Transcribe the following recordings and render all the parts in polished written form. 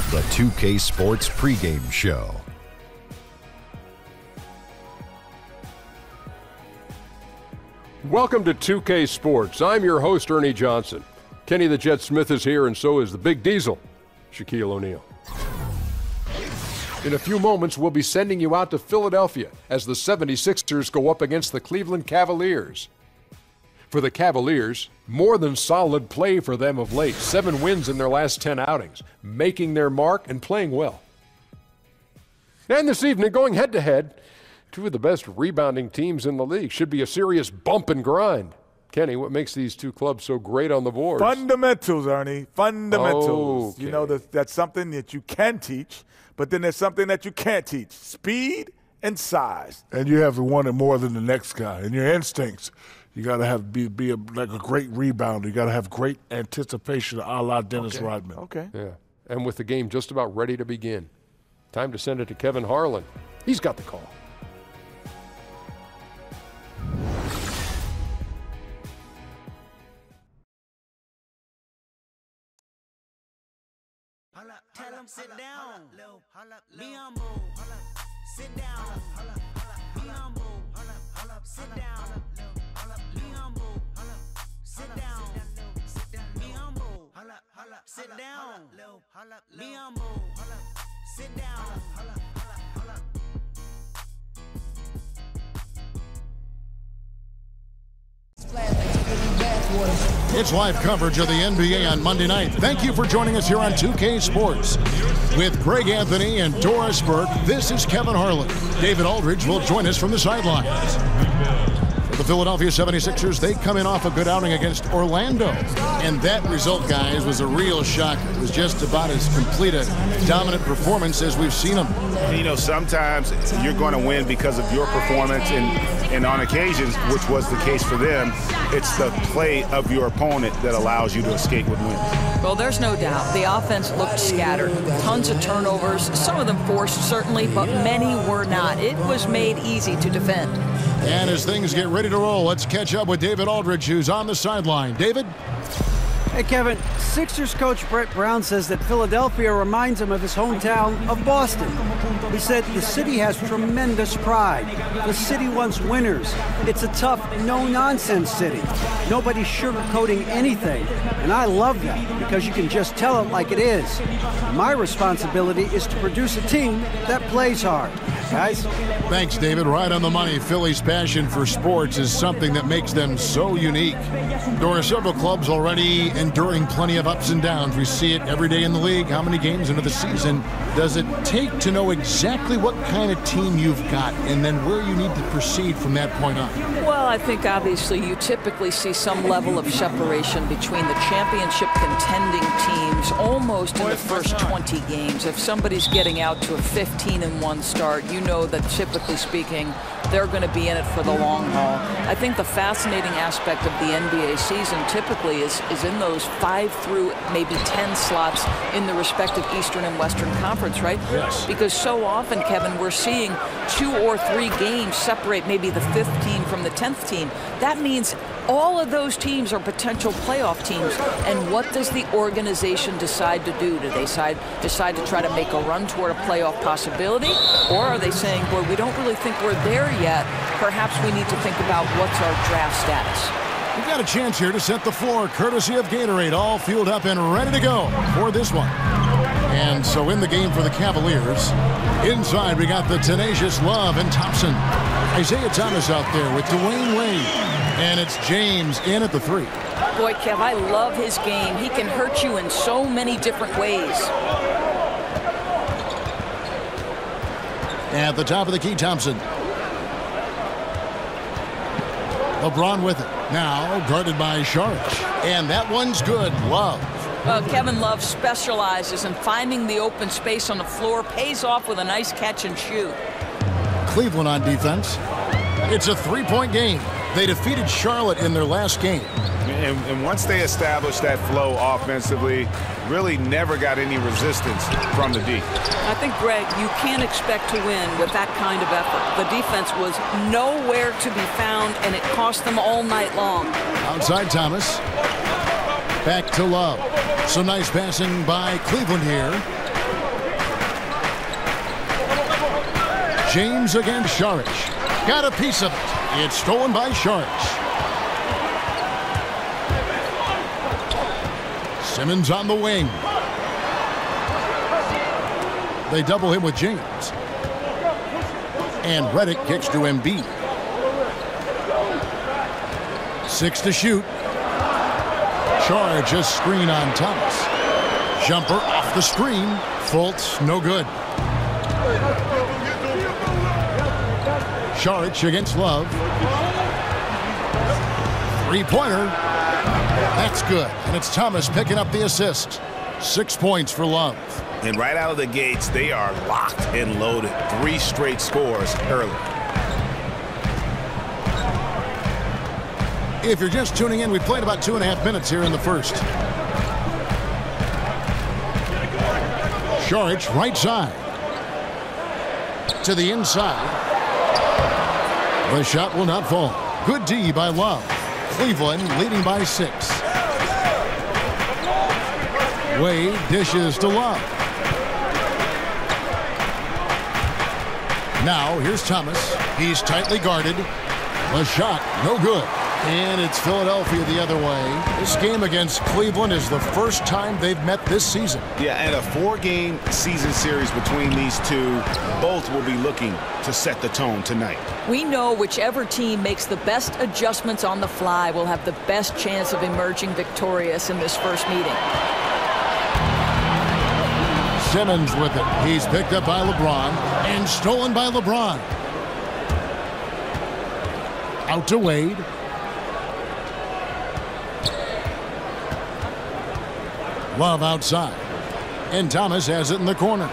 the 2K Sports pregame show. Welcome to 2K Sports. I'm your host, Ernie Johnson. Kenny the Jet Smith is here, and so is the Big Diesel, Shaquille O'Neal. In a few moments, we'll be sending you out to Philadelphia as the 76ers go up against the Cleveland Cavaliers. For the Cavaliers, more than solid play for them of late. 7 wins in their last 10 outings, making their mark and playing well. And this evening, going head-to-head, 2 of the best rebounding teams in the league. Should be a serious bump and grind. Kenny, what makes these 2 clubs so great on the boards? Fundamentals, Ernie. Fundamentals. Okay. You know, that's something that you can teach, but then there's something that you can't teach. Speed and size. And you have to want it more than the next guy. And your instincts. You got to have be like a great rebounder. You got to have great anticipation, a la Dennis Rodman. Okay. Yeah. And with the game just about ready to begin, time to send it to Kevin Harlan. He's got the call. Tell him sit down. Be humble. Sit down. Be humble. Sit down. Be humble. Sit down. Be humble. Sit down. Be humble. Sit down. It's live coverage of the NBA on Monday night. Thank you for joining us here on 2K Sports. With Greg Anthony and Doris Burke, this is Kevin Harlan. David Aldridge will join us from the sidelines. For the Philadelphia 76ers, they come in off a good outing against Orlando. And that result, guys, was a real shocker. It was just about as complete a dominant performance as we've seen them. You know, sometimes you're going to win because of your performance, and on occasions, which was the case for them, it's the play of your opponent that allows you to escape with wins. Well, there's no doubt. The offense looked scattered. Tons of turnovers, some of them forced, certainly, but many were not. It was made easy to defend. And as things get ready to roll, let's catch up with David Aldridge, who's on the sideline. David? Hey, Kevin, Sixers coach Brett Brown says that Philadelphia reminds him of his hometown of Boston. He said the city has tremendous pride. The city wants winners. It's a tough, no-nonsense city. Nobody's sugarcoating anything. And I love that because you can just tell it like it is. My responsibility is to produce a team that plays hard. Guys? Thanks, David. Right on the money. Philly's passion for sports is something that makes them so unique. There are several clubs already enduring plenty of ups and downs. We see it every day in the league. How many games into the season does it take to know exactly what kind of team you've got and then where you need to proceed from that point on? Well, I think obviously you typically see some level of separation between the championship contending teams almost in the first 20 games. If somebody's getting out to a 15-1 start, you know that typically speaking, they're going to be in it for the long haul. I think the fascinating aspect of the NBA season typically is in those 5 through maybe 10 slots in the respective Eastern and Western Conference, right? Yes. Because so often, Kevin, we're seeing 2 or 3 games separate maybe the 5th team from the 10th team. That means all of those teams are potential playoff teams. And what does the organization decide to do? Do they decide to try to make a run toward a playoff possibility? Or are they saying, boy, we don't really think we're there yet. Perhaps we need to think about what's our draft status. We've got a chance here to set the floor, courtesy of Gatorade, all fueled up and ready to go for this one. And so in the game for the Cavaliers, inside we got the tenacious Love and Thompson. Isaiah Thomas out there with Dwayne Wade. And it's James in at the 3. Boy, Kev, I love his game. He can hurt you in so many different ways. At the top of the key, Thompson. LeBron with it. Now guarded by Sharp. And that one's good. Love. Well, Kevin Love specializes in finding the open space on the floor, pays off with a nice catch and shoot. Cleveland on defense. It's a 3-point game. They defeated Charlotte in their last game. And once they established that flow offensively, really never got any resistance from the D. I think, Greg, you can't expect to win with that kind of effort. The defense was nowhere to be found, and it cost them all night long. Outside Thomas. Back to Love. Some nice passing by Cleveland here. James against Saric. Got a piece of it. It's stolen by Saric. Simmons on the wing. They double him with James. And Redick kicks to Embiid. 6 to shoot. Charge a screen on Thomas. Jumper off the screen. Fultz, no good. Saric against Love. Three-pointer. That's good. And it's Thomas picking up the assist. 6 points for Love. And right out of the gates, they are locked and loaded. 3 straight scores early. If you're just tuning in, we played about 2.5 minutes here in the first. Saric, right side. To the inside. The shot will not fall. Good D by Love. Cleveland leading by 6. Wade dishes to Love. Now here's Thomas. He's tightly guarded. The shot, no good. And it's Philadelphia the other way. This game against Cleveland is the first time they've met this season. Yeah, and a 4-game season series between these two. Both will be looking to set the tone tonight. We know whichever team makes the best adjustments on the fly will have the best chance of emerging victorious in this first meeting. Simmons with it. He's picked up by LeBron and stolen by LeBron. Out to Wade. Love outside. And Thomas has it in the corner.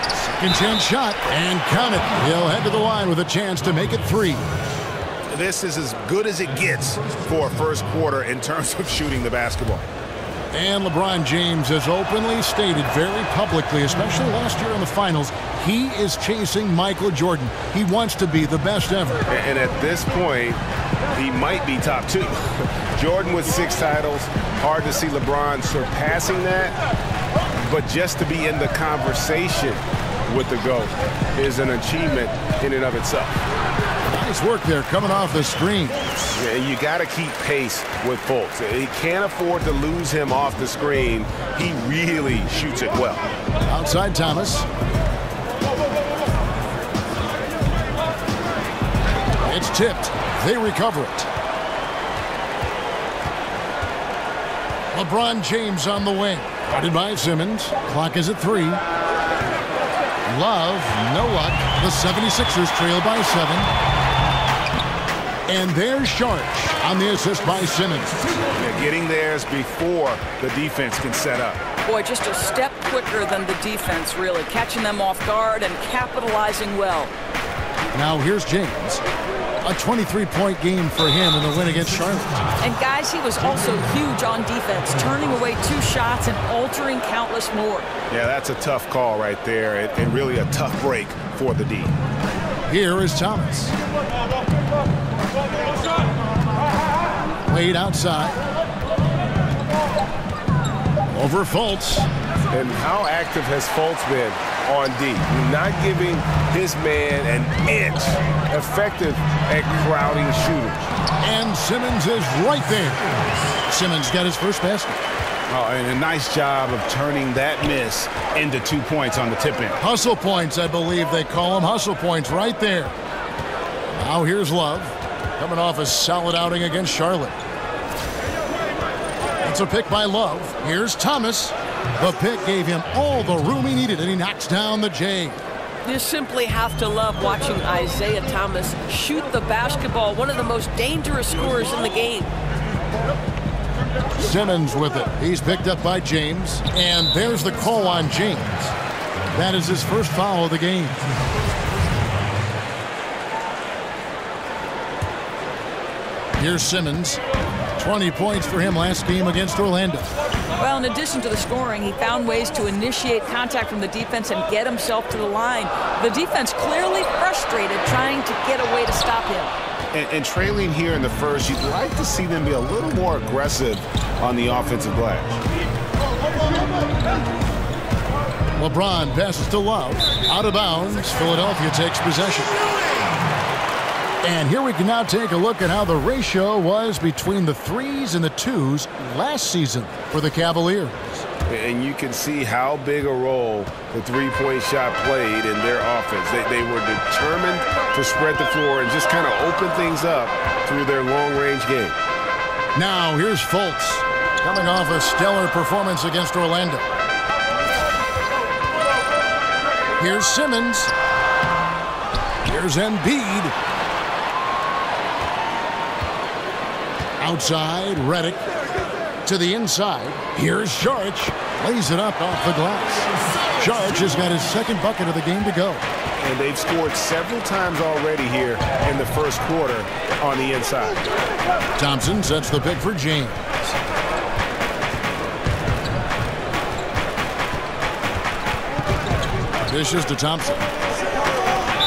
Second chance shot and count it. He'll head to the line with a chance to make it 3. This is as good as it gets for a first quarter in terms of shooting the basketball. And LeBron James has openly stated very publicly, especially last year in the finals, he is chasing Michael Jordan. He wants to be the best ever. And at this point, he might be top 2. Jordan with 6 titles. Hard to see LeBron surpassing that. But just to be in the conversation with the GOAT is an achievement in and of itself. Nice work there coming off the screen. Yeah, you got to keep pace with Fultz. He can't afford to lose him off the screen. He really shoots it well. Outside Thomas. It's tipped. They recover it. LeBron James on the wing. Guarded by Simmons. Clock is at 3. Love, no luck. The 76ers trail by 7. And there's Saric on the assist by Simmons. They're getting theirs before the defense can set up. Boy, just a step quicker than the defense, really. Catching them off guard and capitalizing well. Now here's James. A 23-point game for him in the win against Charlotte. And guys, he was also huge on defense, turning away 2 shots and altering countless more. Yeah, that's a tough call right there, and really a tough break for the D. Here is Thomas. Wade outside. Over Fultz. And how active has Fultz been on D? Not giving his man an inch. Effective at crowding shooters. And Simmons is right there. Simmons got his first basket. Oh, and a nice job of turning that miss into 2 points on the tip-in. Hustle points, I believe they call them. Hustle points right there. Now here's Love. Coming off a solid outing against Charlotte. It's a pick by Love. Here's Thomas. The pick gave him all the room he needed, and he knocks down the J. You simply have to love watching Isaiah Thomas shoot the basketball, one of the most dangerous scorers in the game. Simmons with it. He's picked up by James, and there's the call on James. That is his first foul of the game. Here's Simmons. 20 points for him last game against Orlando. Well, in addition to the scoring, he found ways to initiate contact from the defense and get himself to the line. The defense clearly frustrated, trying to get a way to stop him. And trailing here in the first, you'd like to see them be a little more aggressive on the offensive glass. LeBron passes to Love. Out of bounds. Philadelphia takes possession. And here we can now take a look at how the ratio was between the threes and the twos last season for the Cavaliers. And you can see how big a role the three-point shot played in their offense. They were determined to spread the floor and just kind of open things up through their long-range game. Now here's Fultz, coming off a stellar performance against Orlando. Here's Simmons. Here's Embiid. Outside, Redick to the inside. Here's Saric. Lays it up off the glass. Saric has got his second bucket of the game to go. And they've scored several times already here in the first quarter on the inside. Thompson sets the pick for James. Dishes to Thompson.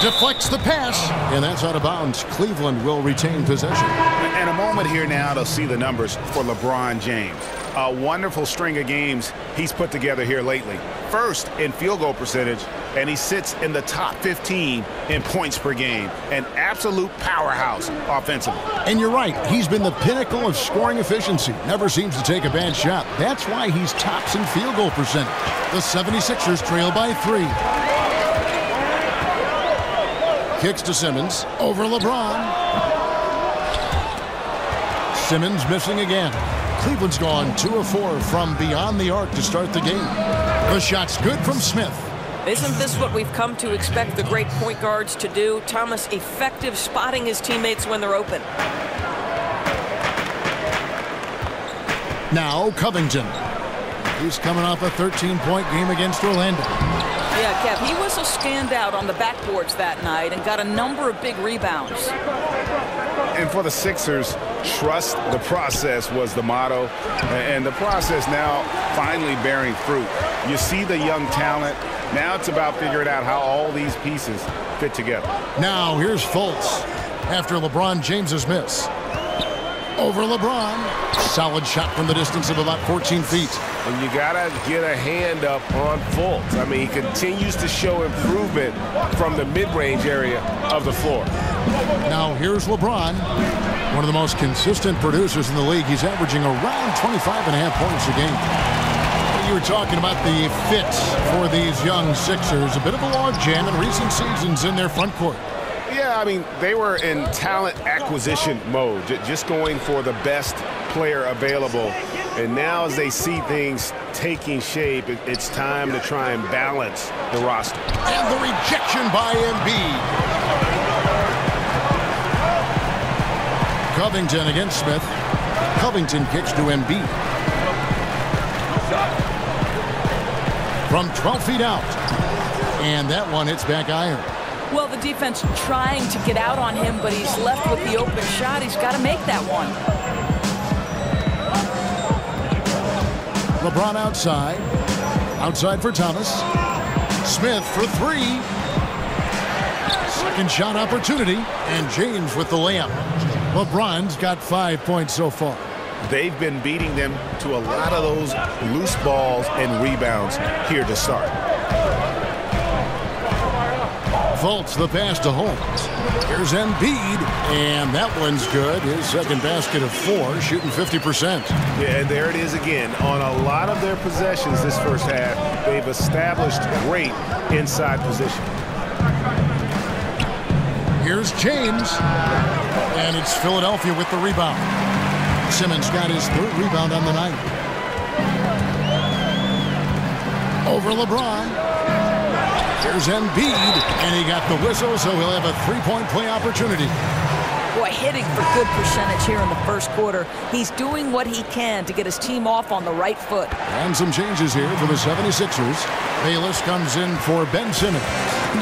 Deflects the pass, and that's out of bounds. Cleveland will retain possession. And a moment here now to see the numbers for LeBron James. A wonderful string of games he's put together here lately. First in field goal percentage, and he sits in the top 15 in points per game. An absolute powerhouse offensively. And you're right, he's been the pinnacle of scoring efficiency. Never seems to take a bad shot. That's why he's tops in field goal percentage. The 76ers trail by 3. Kicks to Simmons. Over LeBron. Simmons missing again. Cleveland's gone 2 of 4 from beyond the arc to start the game. The shot's good from Smith. Isn't this what we've come to expect the great point guards to do? Thomas effective spotting his teammates when they're open. Now Covington. He's coming off a 13-point game against Orlando. Yeah, Kev, he was a standout on the backboards that night and got a number of big rebounds. And for the Sixers, trust the process was the motto. And the process now finally bearing fruit. You see the young talent. Now it's about figuring out how all these pieces fit together. Now here's Fultz after LeBron James's miss. Over LeBron. Solid shot from the distance of about 14 feet. And you got to get a hand up on Fultz. I mean, he continues to show improvement from the mid-range area of the floor. Now here's LeBron, one of the most consistent producers in the league. He's averaging around 25.5 points a game. You were talking about the fit for these young Sixers. A bit of a logjam in recent seasons in their front court. Yeah, I mean, they were in talent acquisition mode, just going for the best player available. And now as they see things taking shape, it's time to try and balance the roster. And the rejection by Embiid. Covington against Smith. Covington kicks to Embiid. From 12 feet out. And that one hits back iron. Well, the defense trying to get out on him, but he's left with the open shot. He's got to make that one. LeBron outside. Outside for Thomas. Smith for 3. Second shot opportunity. And James with the layup. LeBron's got 5 points so far. They've been beating them to a lot of those loose balls and rebounds here to start. Fultz the pass to Holmes. Here's Embiid, and that one's good. His second basket of 4, shooting 50%. Yeah, and there it is again. On a lot of their possessions this first half, they've established great inside position. Here's James, and it's Philadelphia with the rebound. Simmons got his 3rd rebound on the night. Over LeBron. Here's Embiid, and he got the whistle, so he'll have a 3-point play opportunity. Boy, hitting for good percentage here in the first quarter. He's doing what he can to get his team off on the right foot. And some changes here for the 76ers. Bayless comes in for Ben Simmons.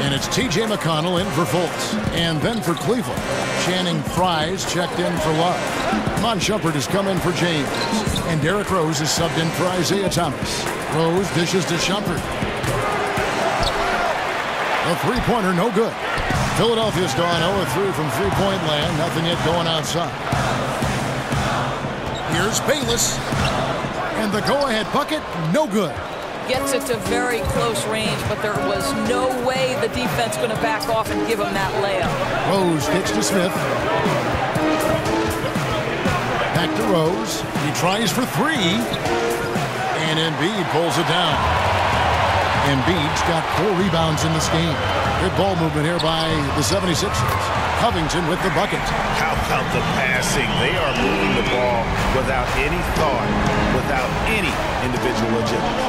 And it's T.J. McConnell in for Fultz. And then for Cleveland, Channing Frye's checked in for Love. Mon Shumpert has come in for James. And Derrick Rose is subbed in for Isaiah Thomas. Rose dishes to Shumpert. A three-pointer, no good. Philadelphia's gone 0-3 from three-point land. Nothing yet going outside. Here's Bayless. And the go-ahead bucket, no good. Gets it to very close range, but there was no way the defense going to back off and give him that layup. Rose kicks to Smith. Back to Rose. He tries for three. And Embiid pulls it down. Embiid's got 4 rebounds in this game. Good ball movement here by the 76ers. Covington with the bucket. How about the passing? They are moving the ball without any thought, without any individual agility.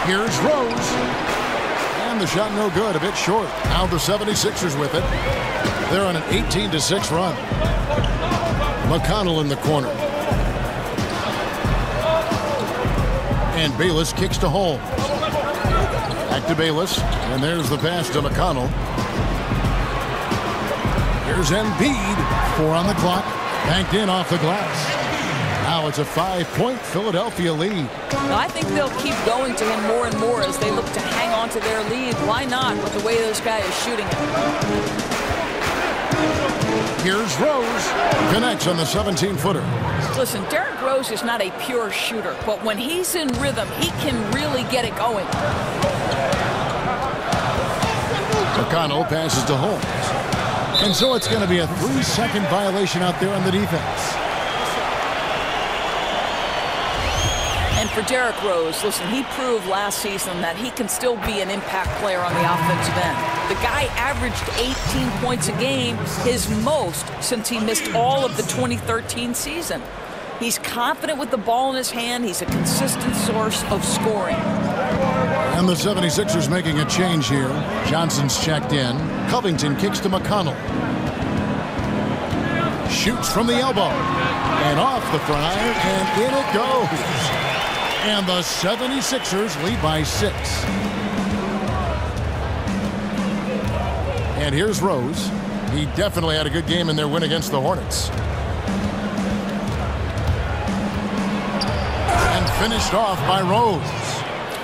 Here's Rose. And the shot no good, a bit short. Now the 76ers with it. They're on an 18-6 run. McConnell in the corner. And Bayless kicks to Holmes. Back to Bayless. And there's the pass to McConnell. Here's Embiid. 4 on the clock. Banked in off the glass. Now it's a 5-point Philadelphia lead. I think they'll keep going to him more and more as they look to hang on to their lead. Why not with the way this guy is shooting it? Here's Rose. Connects on the 17-footer. Listen, Derrick Rose is not a pure shooter, but when he's in rhythm, he can really get it going. McConnell passes to Holmes. And so it's going to be a 3-second violation out there on the defense. And for Derrick Rose, listen, he proved last season that he can still be an impact player on the offensive end. The guy averaged 18 points a game, his most since he missed all of the 2013 season. He's confident with the ball in his hand. He's a consistent source of scoring. And the 76ers making a change here. Johnson's checked in. Covington kicks to McConnell. Shoots from the elbow. And off the front iron, and in it goes. And the 76ers lead by 6. And here's Rose. He definitely had a good game in their win against the Hornets. And finished off by Rose.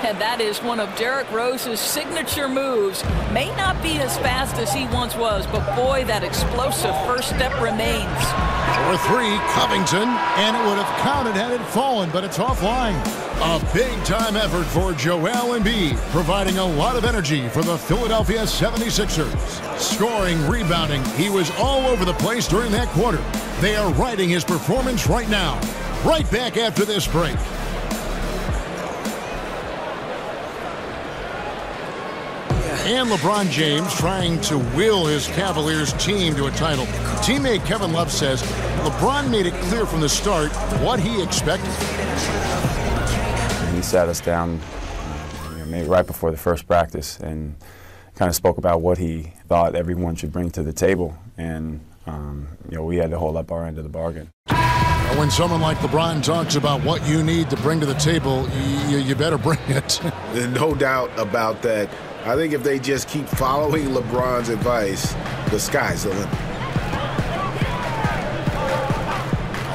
And that is one of Derrick Rose's signature moves. May not be as fast as he once was, but boy, that explosive first step remains. For 3, Covington, and it would have counted had it fallen, but it's offline. A big-time effort for Joel Embiid, providing a lot of energy for the Philadelphia 76ers. Scoring, rebounding, he was all over the place during that quarter. They are riding his performance right now. Right back after this break. And LeBron James trying to will his Cavaliers team to a title. Teammate Kevin Love says LeBron made it clear from the start what he expected. He sat us down maybe right before the first practice and kind of spoke about what he thought everyone should bring to the table. And, we had to hold up our end of the bargain. When someone like LeBron talks about what you need to bring to the table, you better bring it. No doubt about that. I think if they just keep following LeBron's advice, the sky's the limit.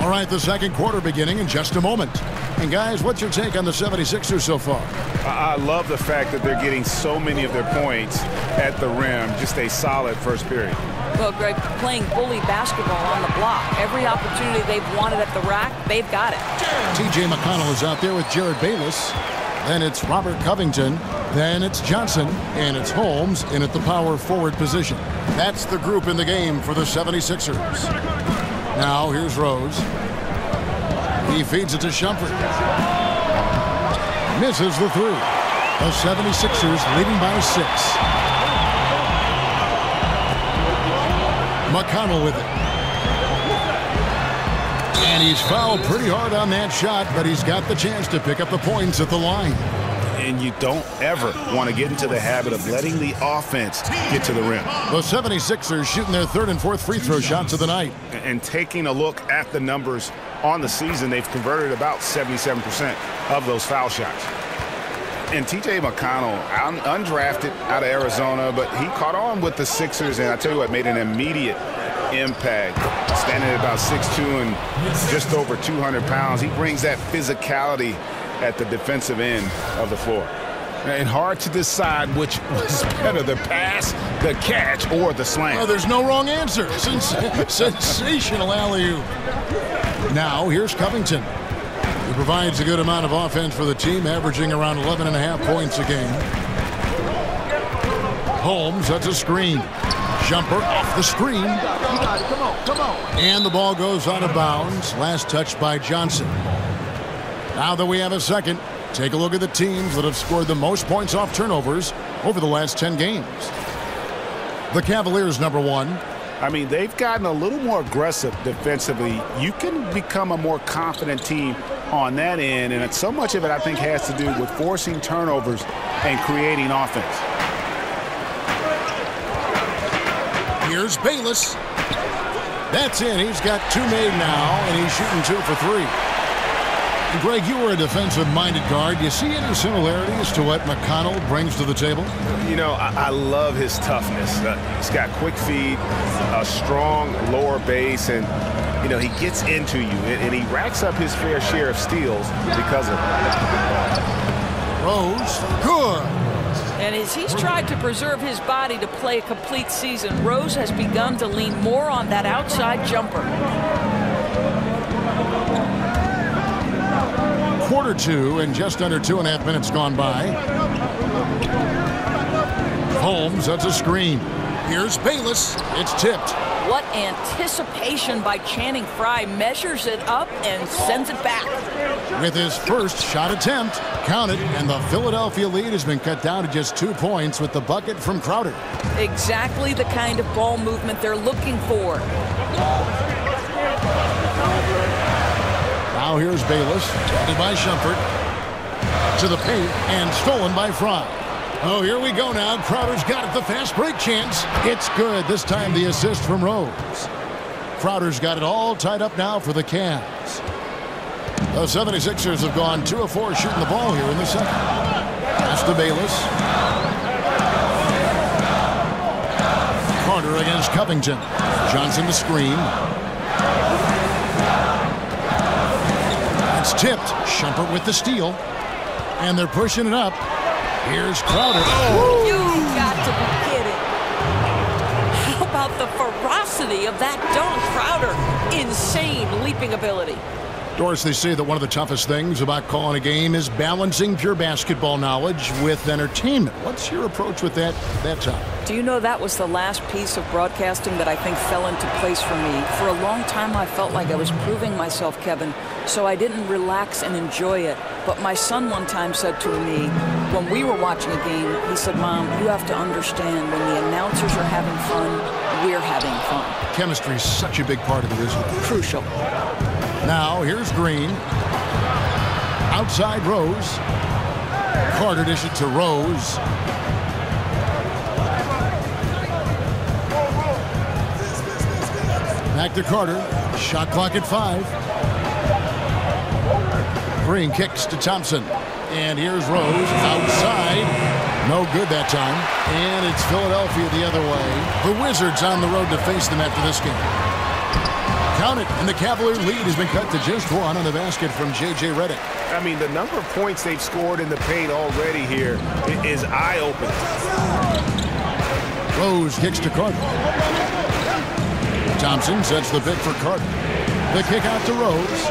All right, the second quarter beginning in just a moment. And guys, what's your take on the 76ers so far? I love the fact that they're getting so many of their points at the rim. Just a solid first period. Well, Greg, playing bully basketball on the block. Every opportunity they've wanted at the rack, they've got it. T.J. McConnell is out there with Jared Bayless. Then it's Robert Covington. Then it's Johnson. And it's Holmes in at the power forward position. That's the group in the game for the 76ers. Now here's Rose. He feeds it to Shumpert. Misses the 3. The 76ers leading by 6. McConnell with it. And he's fouled pretty hard on that shot, but he's got the chance to pick up the points at the line. And you don't ever want to get into the habit of letting the offense get to the rim. The 76ers shooting their 3rd and 4th free throw shots of the night. And taking a look at the numbers on the season, they've converted about 77% of those foul shots. And T.J. McConnell, undrafted out of Arizona, but he caught on with the Sixers, and I tell you what, made an immediate impact. Standing at about 6'2" and just over 200 pounds. He brings that physicality at the defensive end of the floor. And hard to decide which was better, the pass, the catch, or the slam. Oh, there's no wrong answer. Sensational alley-oop. Now here's Covington. He provides a good amount of offense for the team, averaging around 11.5 points a game. Holmes, that's a screen. Jumper off the screen. Come on. And the ball goes out of bounds. Last touch by Johnson. Now that we have a second, take a look at the teams that have scored the most points off turnovers over the last 10 games. The Cavaliers, number 1. I mean, they've gotten a little more aggressive defensively. You can become a more confident team on that end, and so much of it, I think, has to do with forcing turnovers and creating offense. Here's Bayless. That's in. He's got 2 made now, and he's shooting 2 for 3. And Greg, you were a defensive-minded guard. Do you see any similarities to what McConnell brings to the table? You know, I love his toughness. He's got quick feet, a strong lower base, and, you know, he gets into you, and he racks up his fair share of steals because of it. Rose, good. And as he's tried to preserve his body to play a complete season, Rose has begun to lean more on that outside jumper. Quarter 2 and just under 2.5 minutes gone by. Holmes, that's a screen. Here's Bayless. It's tipped. What anticipation by Channing Frye. Measures it up and sends it back. With his first shot attempt, counted, and the Philadelphia lead has been cut down to just 2 points with the bucket from Crowder. Exactly the kind of ball movement they're looking for. Now here's Bayless, by Shumpert, to the paint, and stolen by Frye. Oh, here we go now. Crowder's got it, the fast break chance. It's good. This time the assist from Rose. Crowder's got it all tied up now for the Cavs. The 76ers have gone 2 of 4 shooting the ball here in the second. Pass to Bayless. Carter against Covington. Johnson the screen. It's tipped. Shumpert with the steal. And they're pushing it up. Here's Crowder. Oh. You've got to be kidding. How about the ferocity of that dunk? Crowder, insane leaping ability. Doris, they say that one of the toughest things about calling a game is balancing pure basketball knowledge with entertainment. What's your approach with that topic? Do you know that was the last piece of broadcasting that I think fell into place for me? For a long time, I felt like I was proving myself, Kevin, so I didn't relax and enjoy it. But my son one time said to me, when we were watching a game, he said, Mom, you have to understand when the announcers are having fun, we're having fun. Chemistry is such a big part of it, isn't it? Crucial. Now, here's Green. Outside Rose. Carter dishes it to Rose. Back to Carter. Shot clock at 5. Green kicks to Thompson. And here's Rose outside. No good that time. And it's Philadelphia the other way. The Wizards on the road to face them after this game. Count it, and the Cavalier lead has been cut to just 1 on the basket from J.J. Redick. I mean, the number of points they've scored in the paint already here is eye-opening. Rose kicks to Carter. Thompson sets the pick for Carter. The kick out to Rose.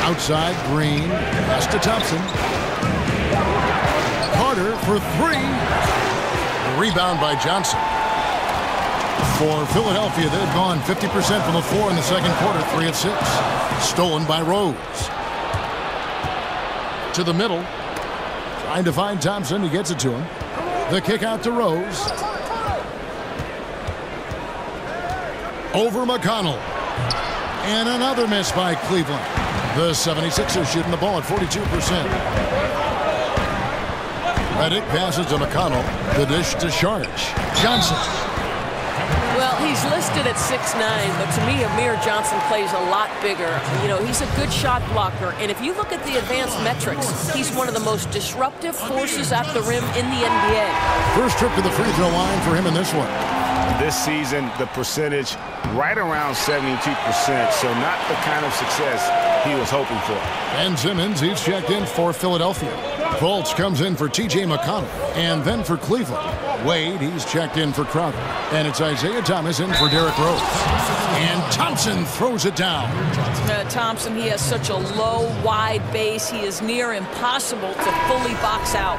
Outside, Green. Pass to Thompson. Carter for 3. Rebound by Johnson. For Philadelphia, they've gone 50% from the floor in the second quarter, 3 of 6. Stolen by Rose. To the middle. Trying to find Thompson. He gets it to him. The kick out to Rose. Over McConnell. And another miss by Cleveland. The 76ers shooting the ball at 42%. Redick passes to McConnell. The dish to Sharge. Johnson. Well, he's listed at 6'9", but to me, Amir Johnson plays a lot bigger. You know, he's a good shot blocker, and if you look at the advanced metrics, he's one of the most disruptive forces at the rim in the NBA. First trip to the free throw line for him in this one. This season, the percentage right around 72%, so not the kind of success he was hoping for. Ben Simmons, he's checked in for Philadelphia. Fultz comes in for T.J. McConnell. And then for Cleveland, Wade, he's checked in for Crowder. And it's Isaiah Thomas in for Derrick Rose. And Thompson throws it down. Thompson, he has such a low, wide base. He is near impossible to fully box out.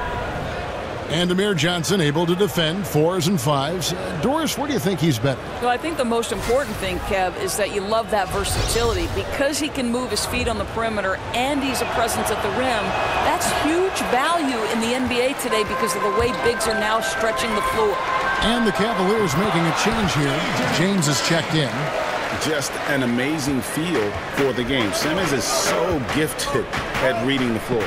And Amir Johnson able to defend 4s and 5s. Doris, where do you think he's better? Well, I think the most important thing, Kev, is that you love that versatility. Because he can move his feet on the perimeter and he's a presence at the rim, that's huge value in the NBA today because of the way bigs are now stretching the floor. And the Cavaliers making a change here. James is checked in. Just an amazing feel for the game. Simmons is so gifted at reading the floor.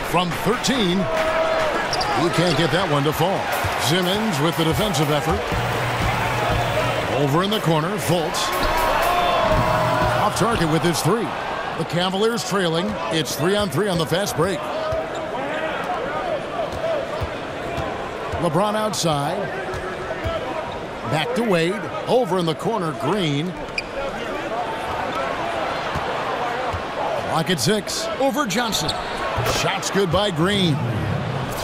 From 13, he can't get that one to fall. Simmons with the defensive effort. Over in the corner, Fultz. Off target with his 3. The Cavaliers trailing. It's 3-on-3 on the fast break. LeBron outside. Back to Wade. Over in the corner, Green. Clock at 6. Over Johnson. Shots good by Green.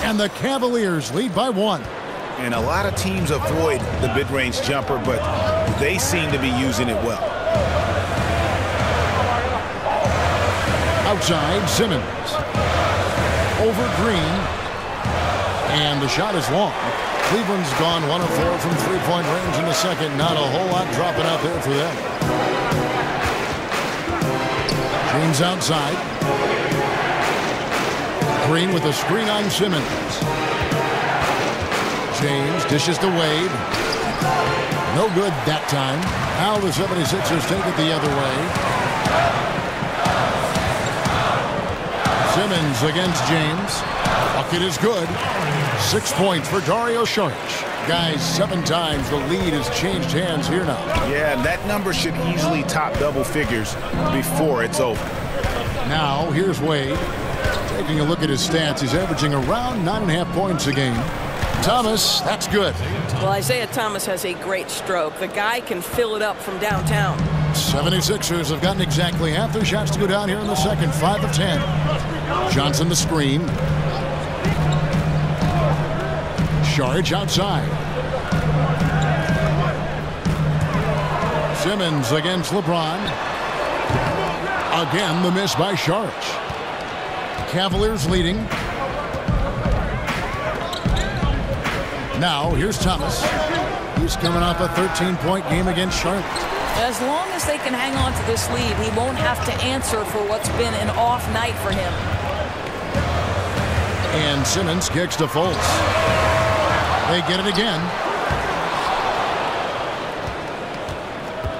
And the Cavaliers lead by 1. And a lot of teams avoid the mid-range jumper, but they seem to be using it well. Outside, Simmons. Over Green. And the shot is long. Cleveland's gone 1 of 4 from three-point range in the second. Not a whole lot dropping out there for them. James outside. Green with a screen on Simmons. James dishes to Wade. No good that time. Now the 76ers take it the other way. Simmons against James. Bucket is good. 6 points for Dario Saric. Guys, 7 times the lead has changed hands here now. Yeah, that number should easily top double figures before it's over. Now, here's Wade. Taking a look at his stats, he's averaging around 9.5 points a game. Thomas, that's good. Well, Isaiah Thomas has a great stroke. The guy can fill it up from downtown. 76ers have gotten exactly half their shots to go down here in the second. 5 of 10. Johnson the screen. Saric outside. Simmons against LeBron. Again, the miss by Saric. Cavaliers leading. Now, here's Thomas. He's coming off a 13-point game against Charlotte. As long as they can hang on to this lead, he won't have to answer for what's been an off night for him. And Simmons kicks to Fultz. They get it again.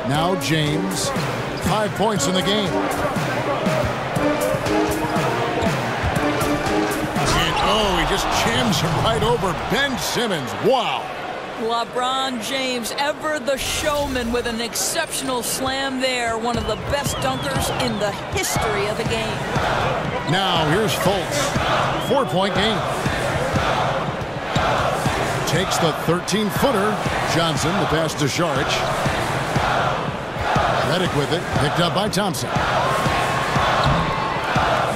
Now James. 5 points in the game. Oh, he just jams him right over Ben Simmons. Wow. LeBron James, ever the showman, with an exceptional slam there. One of the best dunkers in the history of the game. Now here's Fultz. 4-point game. Takes the 13-footer. Johnson, the pass to Saric. Redick with it. Picked up by Thompson.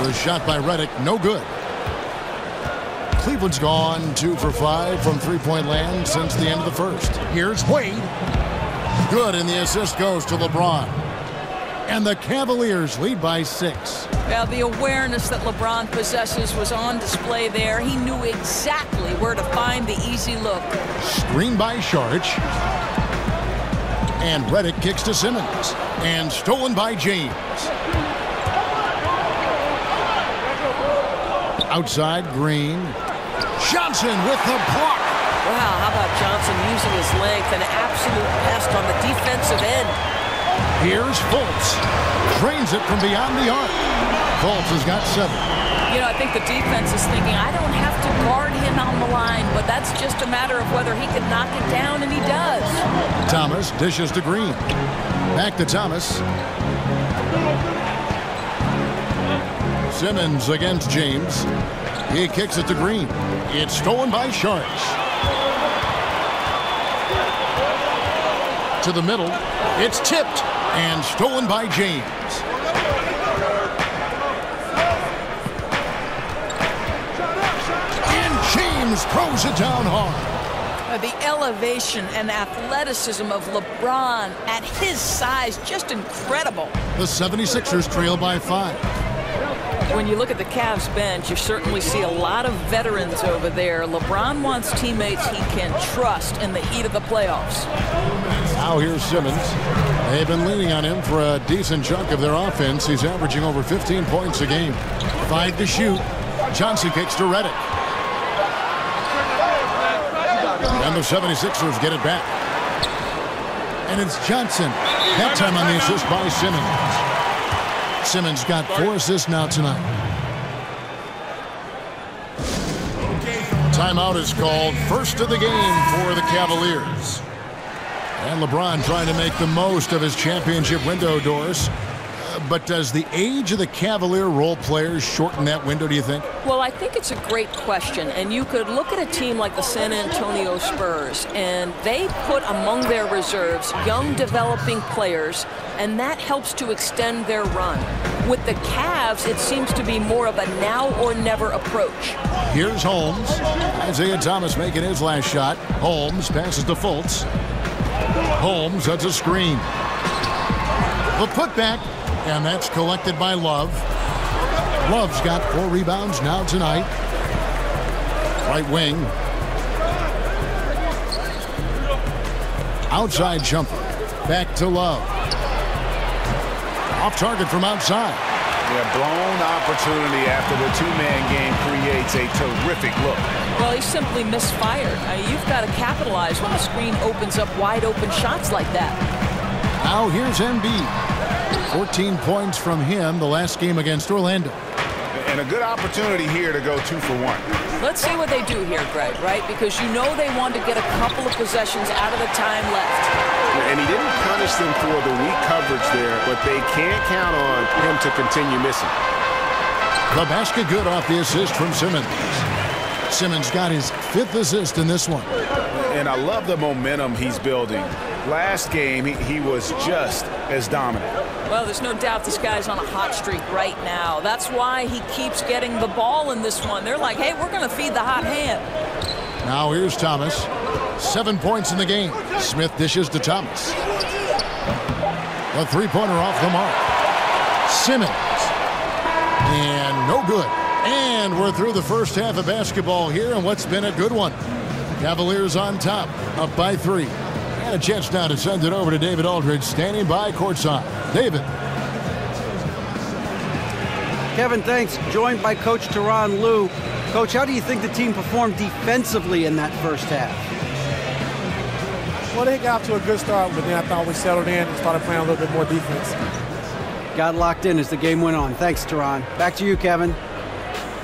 The shot by Redick, no good. Cleveland's gone 2 for 5 from three-point land since the end of the first. Here's Wade. Good, and the assist goes to LeBron. And the Cavaliers lead by 6. Well, the awareness that LeBron possesses was on display there. He knew exactly where to find the easy look. Screen by Saric. And Redick kicks to Simmons. And stolen by James. Outside, Green. Johnson with the block. Wow, how about Johnson using his length, an absolute pest on the defensive end. Here's Fultz. Drains it from beyond the arc. Fultz has got 7. You know, I think the defense is thinking, I don't have to guard him on the line, but that's just a matter of whether he can knock it down, and he does. Thomas dishes to Green. Back to Thomas. Simmons against James. He kicks it to Green. It's stolen by Saric. To the middle. It's tipped and stolen by James. Simmons throws it down hard. The elevation and athleticism of LeBron at his size, just incredible. The 76ers trail by 5. When you look at the Cavs bench, you certainly see a lot of veterans over there. LeBron wants teammates he can trust in the heat of the playoffs. Now here's Simmons. They've been leaning on him for a decent chunk of their offense. He's averaging over 15 points a game. 5 to shoot. Johnson kicks to Redick. And the 76ers get it back. And it's Johnson. That time on the assist by Simmons. Simmons got 4 assists now tonight. Timeout is called. First of the game for the Cavaliers. And LeBron trying to make the most of his championship window, Doris. But does the age of the Cavalier role players shorten that window, do you think? Well, I think it's a great question. And you could look at a team like the San Antonio Spurs, and they put among their reserves young developing players, and that helps to extend their run. With the Cavs, it seems to be more of a now or never approach. Here's Holmes. Isaiah Thomas making his last shot. Holmes passes to Fultz. Holmes, that's a screen. The putback. And that's collected by Love. Love's got 4 rebounds now tonight. Right wing. Outside jumper. Back to Love. Off target from outside. Yeah, blown opportunity after the two-man game creates a terrific look. Well, he simply misfired. You've got to capitalize when the screen opens up wide open shots like that. Now here's Embiid. 14 points from him the last game against Orlando. And a good opportunity here to go 2 for 1. Let's see what they do here, Greg, right? Because you know they want to get a couple of possessions out of the time left. And he didn't punish them for the weak coverage there, but they can't count on him to continue missing. The basket good off the assist from Simmons. Simmons got his 5th assist in this one. And I love the momentum he's building. Last game, he was just as dominant. Well, there's no doubt this guy's on a hot streak right now. That's why he keeps getting the ball in this one. They're like, hey, we're going to feed the hot hand. Now here's Thomas. 7 points in the game. Smith dishes to Thomas. A 3-pointer off the mark. Simmons. And no good. And we're through the first half of basketball here, and what's been a good one. Cavaliers on top, up by 3. And a chance now to send it over to David Aldridge, standing by courtside. David. Kevin, thanks. Joined by Coach Tyronn Lue. Coach, how do you think the team performed defensively in that first half? Well, they got to a good start, but then I thought we settled in and started playing a little bit more defense. Got locked in as the game went on. Thanks, Tyronn. Back to you, Kevin.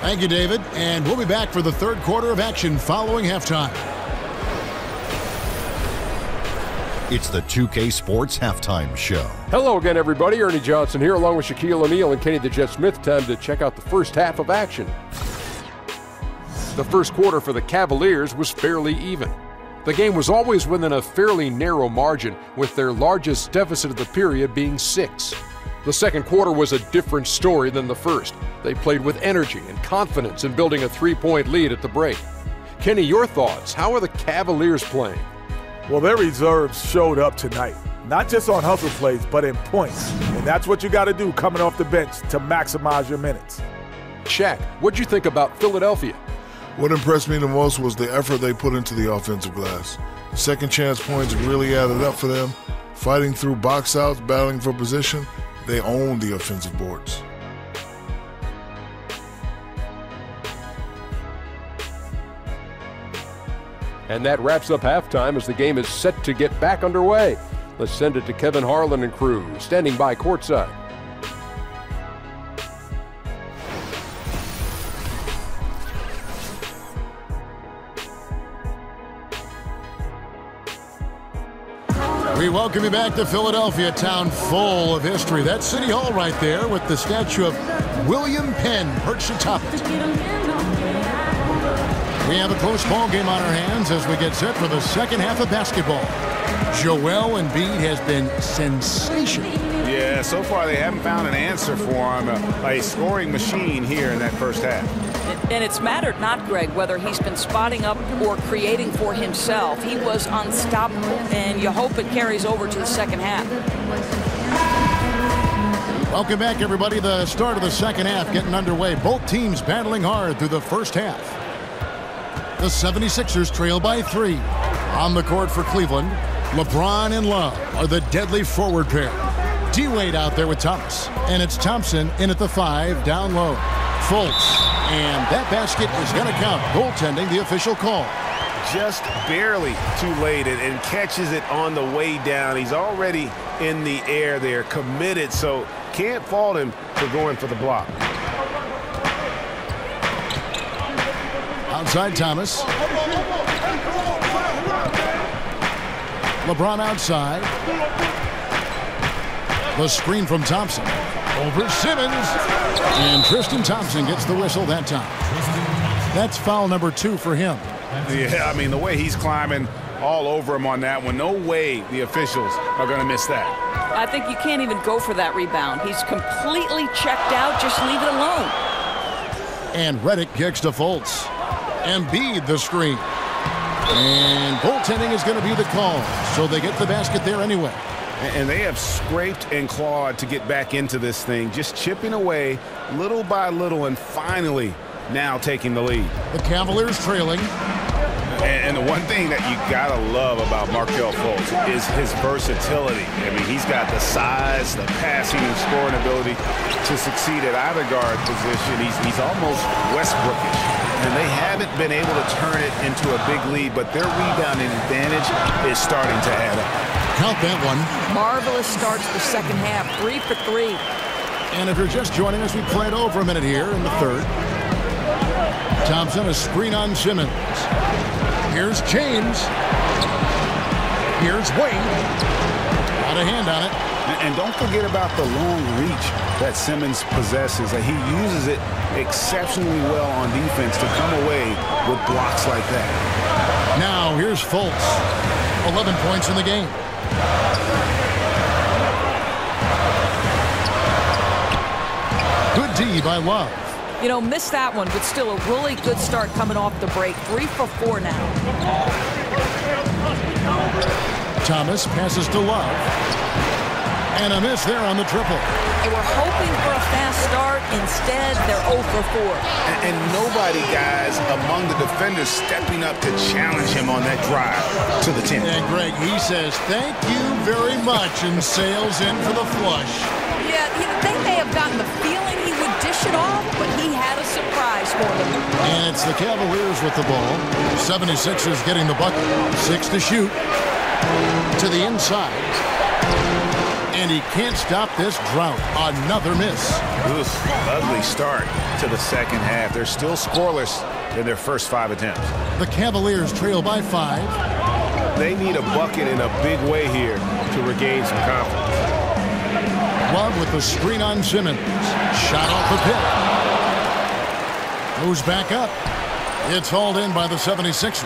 Thank you, David. And we'll be back for the third quarter of action following halftime. It's the 2K Sports Halftime Show. Hello again, everybody. Ernie Johnson here, along with Shaquille O'Neal and Kenny the Jet Smith. Time to check out the first half of action. The first quarter for the Cavaliers was fairly even. The game was always within a fairly narrow margin, with their largest deficit of the period being 6. The second quarter was a different story than the first. They played with energy and confidence in building a 3-point lead at the break. Kenny, your thoughts? How are the Cavaliers playing? Well, their reserves showed up tonight, not just on hustle plays, but in points. And that's what you got to do coming off the bench to maximize your minutes. Shaq, what'd you think about Philadelphia? What impressed me the most was the effort they put into the offensive glass. Second chance points really added up for them. Fighting through box outs, battling for position, they owned the offensive boards. And that wraps up halftime as the game is set to get back underway. Let's send it to Kevin Harlan and crew, standing by courtside. We welcome you back to Philadelphia, a town full of history. That's City Hall right there with the statue of William Penn perched atop it. We have a close ball game on our hands as we get set for the second half of basketball. Joel Embiid has been sensational. Yeah, so far they haven't found an answer for him. A scoring machine here in that first half. And it's mattered not, Greg, whether he's been spotting up or creating for himself. He was unstoppable, and you hope it carries over to the second half. Welcome back, everybody. The start of the second half getting underway. Both teams battling hard through the first half. The 76ers trail by 3. On the court for Cleveland, LeBron and Love are the deadly forward pair. D-Wade out there with Thomas. And it's Thompson in at the 5, down low. Fultz. And that basket is going to count. Goaltending, the official call. Just barely too late and catches it on the way down. He's already in the air there, committed, so can't fault him for going for the block. Outside Thomas. LeBron outside. The screen from Thompson. Over Simmons. And Tristan Thompson gets the whistle that time. That's foul number 2 for him. Yeah, I mean, the way he's climbing all over him on that one, no way the officials are going to miss that. I think you can't even go for that rebound. He's completely checked out. Just leave it alone. And Redick kicks to Fultz. Embiid the screen. And goaltending is going to be the call. So they get the basket there anyway. And they have scraped and clawed to get back into this thing, just chipping away little by little and finally now taking the lead. The Cavaliers trailing. And the one thing that you gotta love about Markelle Fultz is his versatility. I mean, he's got the size, the passing and scoring ability to succeed at either guard position. He's almost Westbrookish. And they haven't been able to turn it into a big lead, but their rebounding advantage is starting to add up. Count that one. Marvelous start to the second half. 3 for 3. And if you're just joining us, we played over a minute here in the third. Thompson, a screen on Simmons. Here's James. Here's Wade. Got a hand on it. And don't forget about the long reach that Simmons possesses. He uses it exceptionally well on defense to come away with blocks like that. Now here's Fultz. 11 points in the game. Good D by Love. You know, missed that one, but still a really good start coming off the break. 3 for 4 now. Thomas passes to Love. And a miss there on the triple. They were hoping for a fast start. Instead, they're 0 for 4. And nobody, guys, among the defenders stepping up to challenge him on that drive to the 10. And Greg, he says, thank you very much, and sails in for the flush. Yeah, they may have gotten the feeling he would dish it off, but he had a surprise for them. And it's the Cavaliers with the ball. 76ers getting the bucket. 6 to shoot. To the inside. And he can't stop this drought. Another miss. Oof, ugly start to the second half. They're still scoreless in their first 5 attempts. The Cavaliers trail by 5. They need a bucket in a big way here to regain some confidence. Love with the screen on Simmons. Shot off the pick. Moves back up. It's hauled in by the 76ers.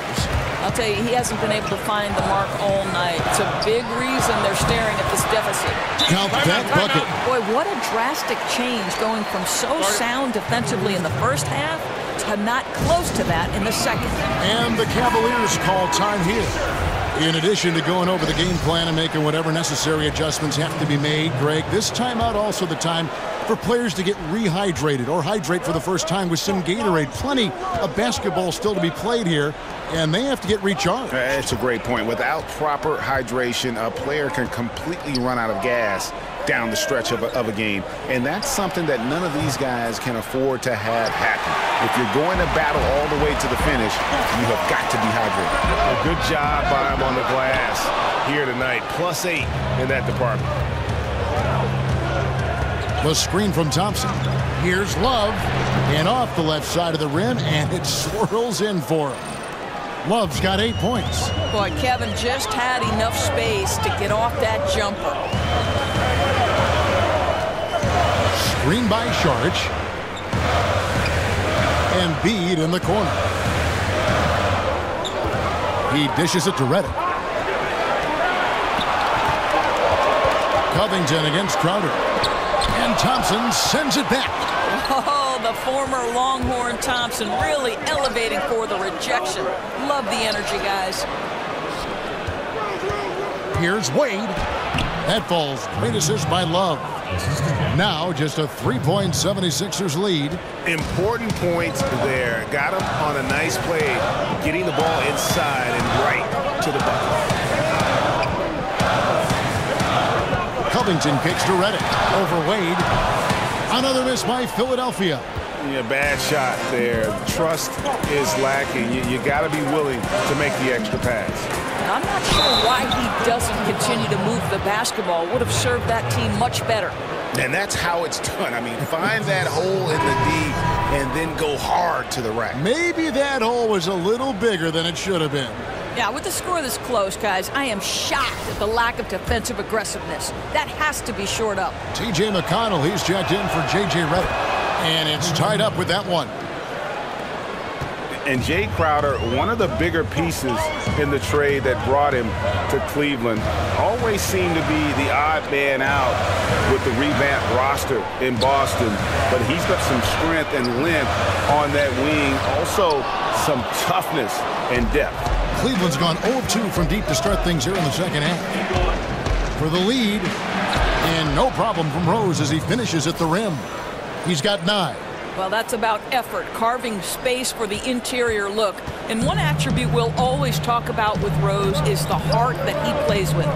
I'll tell you, he hasn't been able to find the mark all night. It's a big reason they're staring at this deficit. Count that bucket. Boy, what a drastic change going from so sound defensively in the first half to not close to that in the second. And the Cavaliers call time here. In addition to going over the game plan and making whatever necessary adjustments have to be made, Greg, this timeout also the time for players to get rehydrated or hydrate for the first time with some Gatorade. Plenty of basketball still to be played here, and they have to get recharged. That's a great point. Without proper hydration, a player can completely run out of gas down the stretch of a game. And that's something that none of these guys can afford to have happen. If you're going to battle all the way to the finish, you have got to be hydrated. A good job by him on the glass here tonight. +8 in that department. The screen from Thompson. Here's Love. And off the left side of the rim, and it swirls in for him. Love's got 8 points. Boy, Kevin just had enough space to get off that jumper. Screen by Sharch. And Embiid in the corner. He dishes it to Redick. Covington against Crowder. And Thompson sends it back. Oh, the former Longhorn Thompson really elevating for the rejection. Love the energy, guys. Here's Wade. That falls. Great assist by Love. Now just a 3-point 76ers lead. Important points there. Got him on a nice play, getting the ball inside and right to the bucket. Covington kicks to Reddick. Over Wade. Another miss by Philadelphia. Yeah, bad shot there. Trust is lacking. You got to be willing to make the extra pass. I'm not sure why he doesn't continue to move the basketball. Would have served that team much better. And that's how it's done. I mean, find that hole in the D and then go hard to the rack. Maybe that hole was a little bigger than it should have been. Yeah, with the score this close, guys, I am shocked at the lack of defensive aggressiveness. That has to be shored up. T.J. McConnell, he's checked in for J.J. Reddick. And it's tied up with that one. And Jay Crowder, one of the bigger pieces in the trade that brought him to Cleveland, always seemed to be the odd man out with the revamped roster in Boston. But he's got some strength and length on that wing. Also, some toughness and depth. Cleveland's gone 0-2 from deep to start things here in the second half. For the lead, and no problem from Rose as he finishes at the rim. He's got 9. Well, that's about effort, carving space for the interior look. And one attribute we'll always talk about with Rose is the heart that he plays with.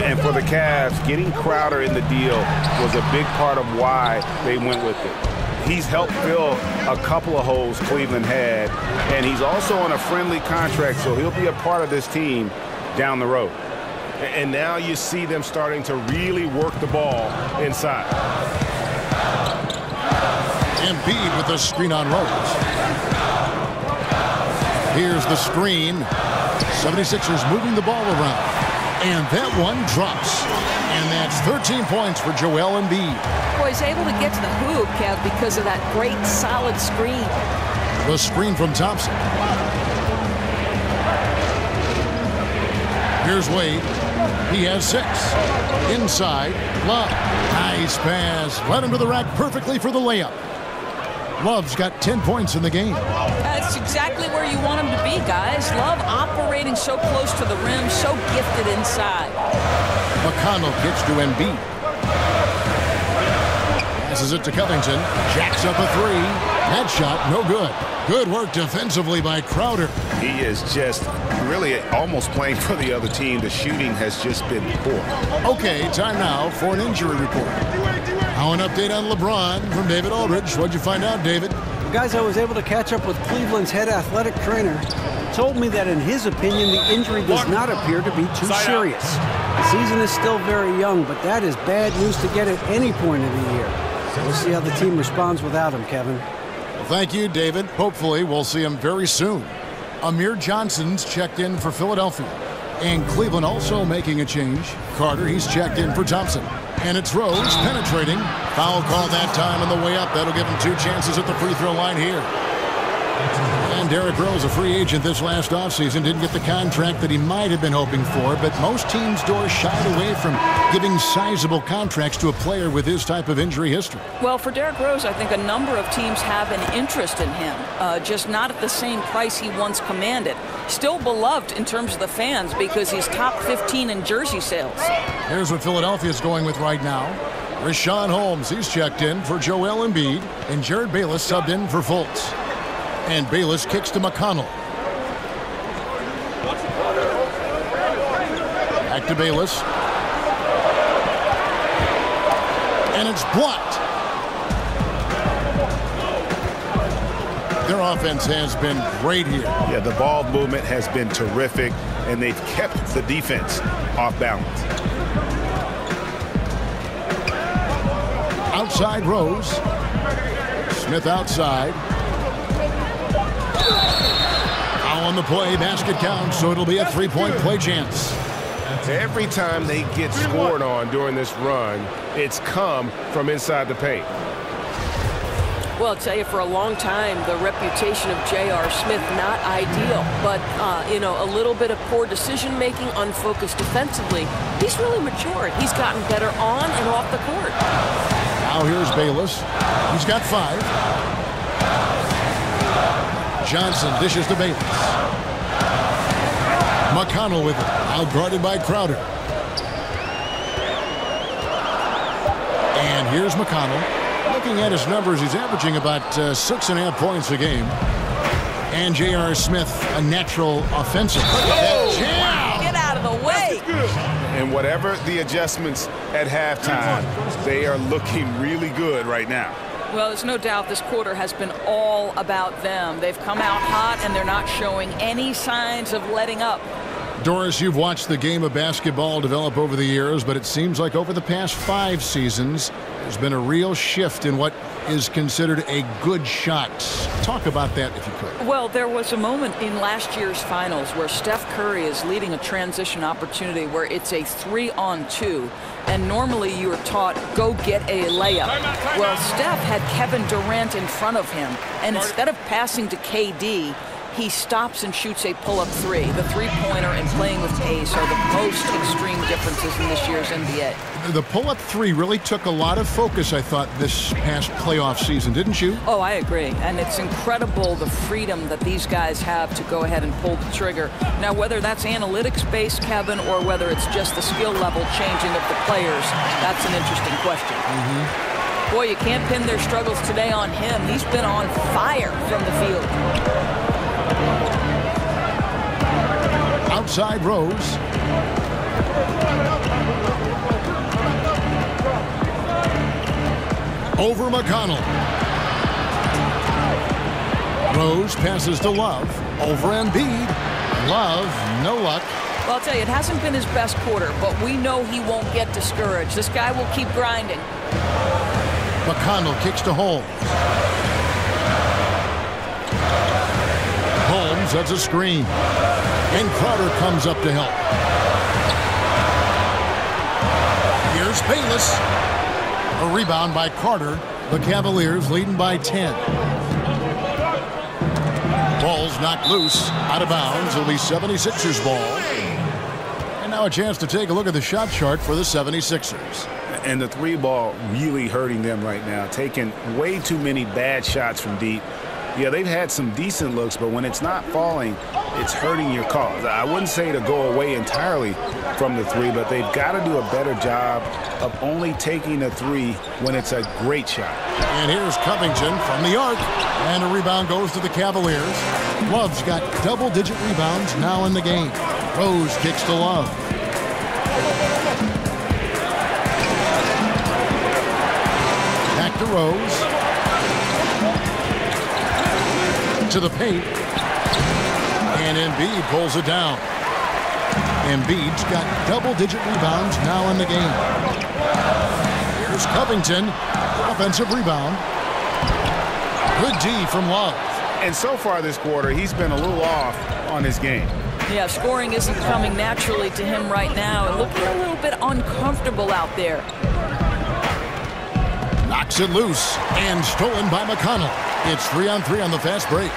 And for the Cavs, getting Crowder in the deal was a big part of why they went with it. He's helped fill a couple of holes Cleveland had, and he's also on a friendly contract, so he'll be a part of this team down the road. And now you see them starting to really work the ball inside. Embiid with the screen on Rose. Here's the screen. 76ers moving the ball around. And that one drops. And that's 13 points for Joel Embiid. Boy, he's able to get to the hoop, Kev, because of that great solid screen. The screen from Thompson. Here's Wade. He has 6. Inside, Love. Nice pass. Right under the rack perfectly for the layup. Love's got 10 points in the game. That's exactly where you want him to be, guys. Love operating so close to the rim, so gifted inside. McConnell gets to Embiid. Passes it to Covington. Jacks up a 3. That shot, no good. Good work defensively by Crowder. He is just really almost playing for the other team. The shooting has just been poor. Okay, time now for an injury report. Now an update on LeBron from David Aldridge. What'd you find out, David? Guys, I was able to catch up with Cleveland's head athletic trainer. Told me that in his opinion, the injury does not appear to be too serious. The season is still very young, but that is bad news to get at any point of the year. So we'll see how the team responds without him, Kevin. Well, thank you, David. Hopefully we'll see him very soon. Amir Johnson's checked in for Philadelphia. And Cleveland also making a change. Carter, he's checked in for Thompson. And it's Rose penetrating. Foul call that time on the way up. That'll give him 2 chances at the free throw line here. And Derrick Rose, a free agent this last offseason, didn't get the contract that he might have been hoping for, but most teams' doors shied away from giving sizable contracts to a player with his type of injury history. Well, for Derrick Rose, I think a number of teams have an interest in him, just not at the same price he once commanded. Still beloved in terms of the fans because he's top 15 in jersey sales. Here's what Philadelphia's going with right now. Rashawn Holmes, he's checked in for Joel Embiid, and Jared Bayless subbed in for Fultz. And Bayless kicks to McConnell. Back to Bayless. And it's blocked. Their offense has been great here. Yeah, the ball movement has been terrific, and they've kept the defense off balance. Outside Rose. Smith outside. Foul on the play, basket counts, so it'll be a 3-point play chance. Every time they get scored on during this run, it's come from inside the paint. Well, I'll tell you, for a long time, the reputation of J.R. Smith, not ideal, but, you know, a little bit of poor decision-making, unfocused defensively. He's really matured. He's gotten better on and off the court. Now here's Bayless. He's got 5. Johnson dishes to Bayless. McConnell with it. Out guarded by Crowder. And here's McConnell. Looking at his numbers, he's averaging about 6.5 points a game. And J.R. Smith, a natural offensive. Get out of the way. And whatever the adjustments at halftime, they are looking really good right now. Well, there's no doubt this quarter has been all about them. They've come out hot, and they're not showing any signs of letting up. Doris, you've watched the game of basketball develop over the years, but it seems like over the past 5 seasons, there's been a real shift in what is considered a good shot. Talk about that if you could. Well, there was a moment in last year's finals where Steph Curry is leading a transition opportunity where it's a 3-on-2, and normally you are taught, go get a layup. Well, Steph had Kevin Durant in front of him, and instead of passing to KD, he stops and shoots a pull-up 3. The three-pointer and playing with pace are the most extreme differences in this year's NBA. The pull-up 3 really took a lot of focus, I thought, this past playoff season, didn't you? Oh, I agree. And it's incredible the freedom that these guys have to go ahead and pull the trigger. Now, whether that's analytics-based, Kevin, or whether it's just the skill level changing of the players, that's an interesting question. Boy, you can't pin their struggles today on him. He's been on fire from the field. Outside Rose. Over McConnell. Rose passes to Love. Over Embiid. Love, no luck. Well, I'll tell you, it hasn't been his best quarter, but we know he won't get discouraged. This guy will keep grinding. McConnell kicks to Holmes. Holmes, that's a screen. And Crowder comes up to help. Here's Bayless. A rebound by Carter. The Cavaliers leading by 10. Ball's knocked loose. Out of bounds. It'll be 76ers ball. And now a chance to take a look at the shot chart for the 76ers. And the 3 ball really hurting them right now. Taking way too many bad shots from deep. Yeah, they've had some decent looks, but when it's not falling, it's hurting your cause. I wouldn't say to go away entirely from the 3, but they've got to do a better job of only taking a 3 when it's a great shot. And here's Covington from the arc. And a rebound goes to the Cavaliers. Love's got double-digit rebounds now in the game. Rose kicks to Love. Back to Rose. To the paint. And Embiid pulls it down. Embiid's got double-digit rebounds now in the game. Here's Covington. Offensive rebound. Good D from Love. And so far this quarter, he's been a little off on his game. Yeah, scoring isn't coming naturally to him right now. And looking a little bit uncomfortable out there. Knocks it loose. And stolen by McConnell. It's 3-on-3 on the fast break.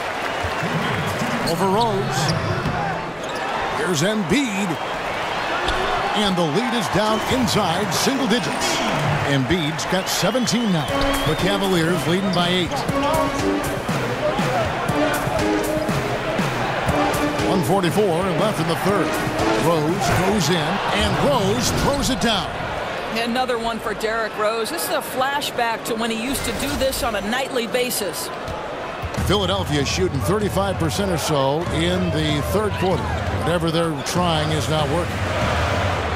Over Rose. Here's Embiid. And the lead is down inside single digits. Embiid's got 17 now. The Cavaliers leading by 8. 1:44 left in the third. Rose goes in, and Rose throws it down. Another one for Derrick Rose. This is a flashback to when he used to do this on a nightly basis. Philadelphia shooting 35% or so in the third quarter. Whatever they're trying is not working.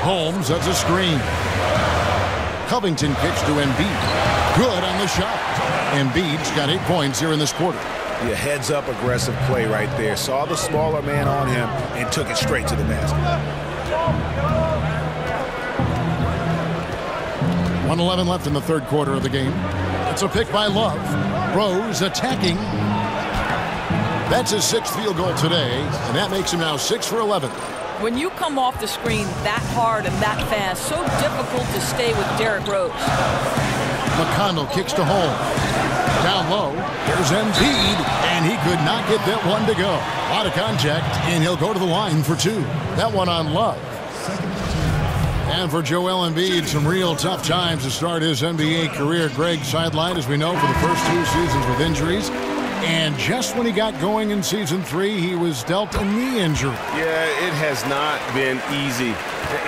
Holmes, that's a screen. Covington kicks to Embiid. Good on the shot. Embiid's got 8 points here in this quarter. Yeah, heads-up aggressive play right there. Saw the smaller man on him and took it straight to the basket. 1:11 left in the third quarter of the game. It's a pick by Love. Rose attacking. That's his 6th field goal today, and that makes him now 6 for 11. When you come off the screen that hard and that fast, so difficult to stay with Derrick Rose. McConnell kicks to Holmes. Down low, here's Embiid, and he could not get that one to go. A lot of contact, and he'll go to the line for 2. That one on Love. And for Joel Embiid, some real tough times to start his NBA career. Greg sidelined, as we know, for the first 2 seasons with injuries. And just when he got going in Season 3, he was dealt a knee injury. Yeah, it has not been easy.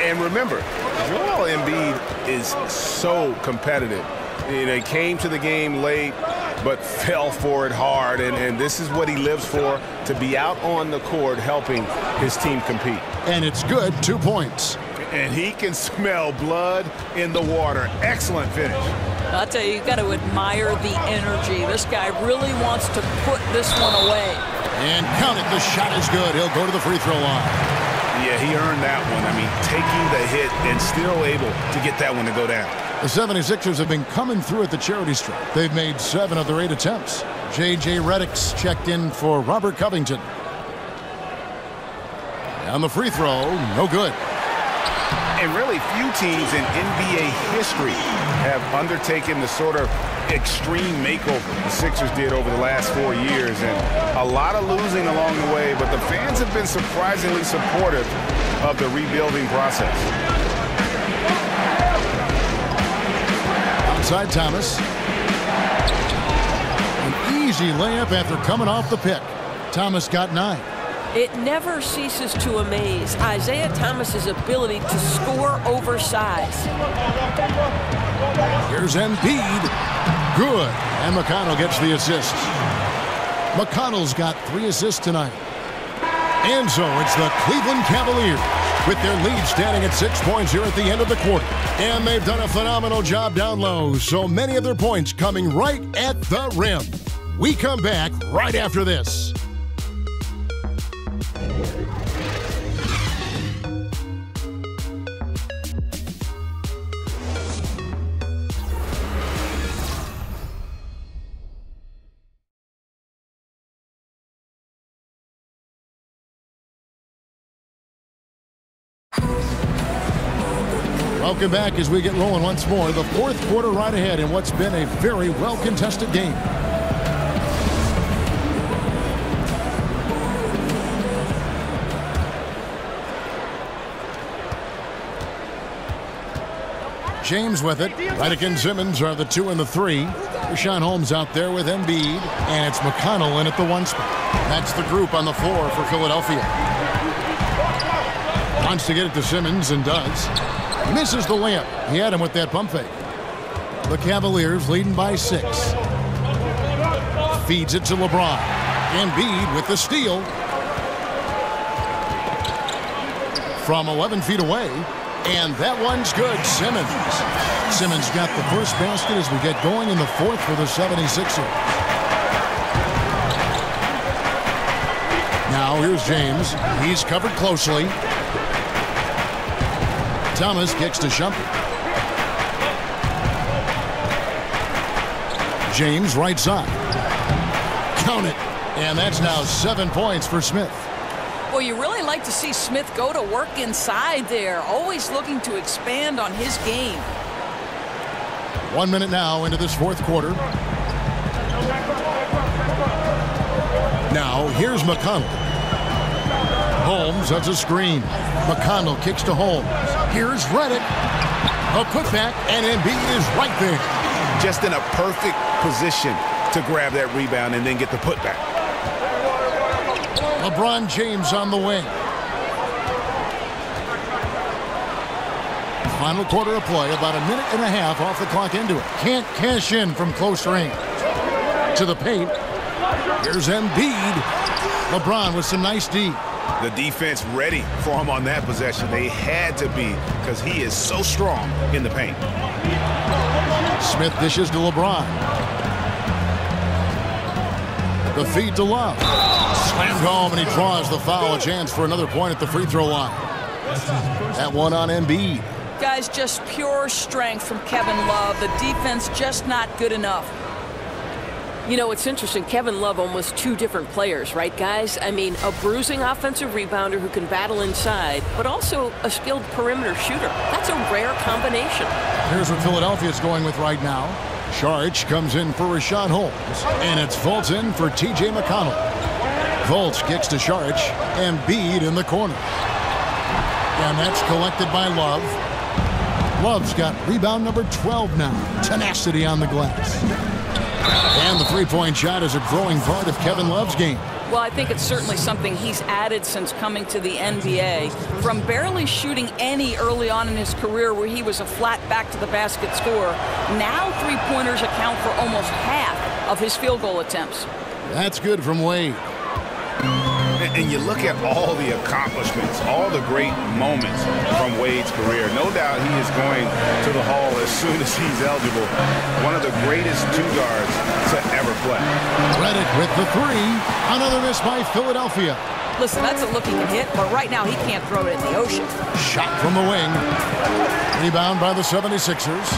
And remember, Joel Embiid is so competitive. He came to the game late, but fell for it hard. And this is what he lives for, to be out on the court helping his team compete. And it's good, 2 points. And he can smell blood in the water. Excellent finish. I'll tell you, you've got to admire the energy. This guy really wants to put this one away. And count it, the shot is good. He'll go to the free throw line. Yeah, he earned that one. I mean, taking the hit and still able to get that one to go down. The 76ers have been coming through at the charity stripe. They've made 7 of their 8 attempts. J.J. Redick's checked in for Robert Covington. And the free throw, no good. And really few teams in NBA history have undertaken the sort of extreme makeover the Sixers did over the last 4 years. And a lot of losing along the way, but the fans have been surprisingly supportive of the rebuilding process. Outside Thomas. An easy layup after coming off the pick. Thomas got 9. It never ceases to amaze Isaiah Thomas's ability to score oversized. Here's Embiid. Good. And McConnell gets the assist. McConnell's got 3 assists tonight. And so it's the Cleveland Cavaliers with their lead standing at 6 points here at the end of the quarter. And they've done a phenomenal job down low. So many of their points coming right at the rim. We come back right after this. Welcome back as we get rolling once more. The 4th quarter right ahead in what's been a very well-contested game. James with it. Redick and Simmons are the 2 and the 3. Richaun Holmes out there with Embiid. And it's McConnell in at the 1 spot. That's the group on the floor for Philadelphia. Wants to get it to Simmons and does. Misses the layup. He had him with that pump fake. The Cavaliers leading by 6. Feeds it to LeBron. Embiid with the steal. From 11 feet away. And that one's good. Simmons got the first basket as we get going in the 4th for the 76ers. Now here's James. He's covered closely. Thomas kicks to Shumpert. James right side. Count it. And that's now 7 points for Smith. Well, you really like to see Smith go to work inside there, always looking to expand on his game. 1 minute now into this 4th quarter. Now here's McConnell. Holmes, that's a screen. McConnell kicks to Holmes. Here's Redick. A putback, and Embiid is right there. Just in a perfect position to grab that rebound and then get the putback. LeBron James on the wing. Final quarter of play, about a minute and a half off the clock into it. Can't cash in from close range. To the paint. Here's Embiid. LeBron with some nice D. The defense ready for him on that possession. They had to be, because he is so strong in the paint. Smith dishes to LeBron. The feed to Love. Slammed home, and he draws the foul. A chance for another point at the free throw line. That one on Embiid. Guys, just pure strength from Kevin Love. The defense just not good enough. You know, it's interesting. Kevin Love, almost 2 different players, right, guys? I mean, a bruising offensive rebounder who can battle inside, but also a skilled perimeter shooter. That's a rare combination. Here's what Philadelphia's going with right now. Saric comes in for Rashad Holmes, and it's Fultz in for T.J. McConnell. Fultz kicks to Saric, and Embiid in the corner. And that's collected by Love. Love's got rebound number 12 now. Tenacity on the glass. And the three-point shot is a growing part of Kevin Love's game. Well, I think it's certainly something he's added since coming to the NBA. From barely shooting any early on in his career where he was a flat back-to-the-basket scorer, now three-pointers account for almost half of his field goal attempts. That's good from Wade. And you look at all the accomplishments, all the great moments from Wade's career. No doubt he is going to the Hall as soon as he's eligible. One of the greatest two guards to ever play. Redick with the three. Another miss by Philadelphia. Listen, that's a look he can hit, but right now he can't throw it in the ocean. Shot from the wing. Rebound by the 76ers.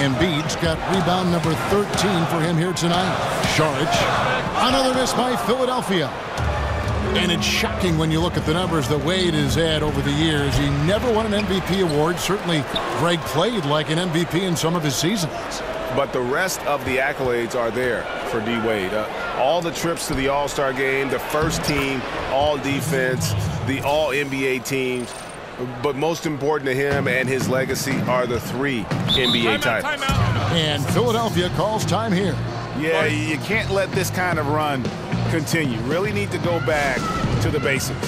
Embiid's got rebound number 13 for him here tonight. Saric. Another miss by Philadelphia. And it's shocking when you look at the numbers that Wade has had over the years. He never won an MVP award. Certainly, Greg played like an MVP in some of his seasons. But the rest of the accolades are there for D. Wade. All the trips to the All-Star game, the first team, all defense, the all-NBA teams. But most important to him and his legacy are the 3 NBA titles. And Philadelphia calls time here. Yeah, you can't let this kind of run continue. Really need to go back to the basics.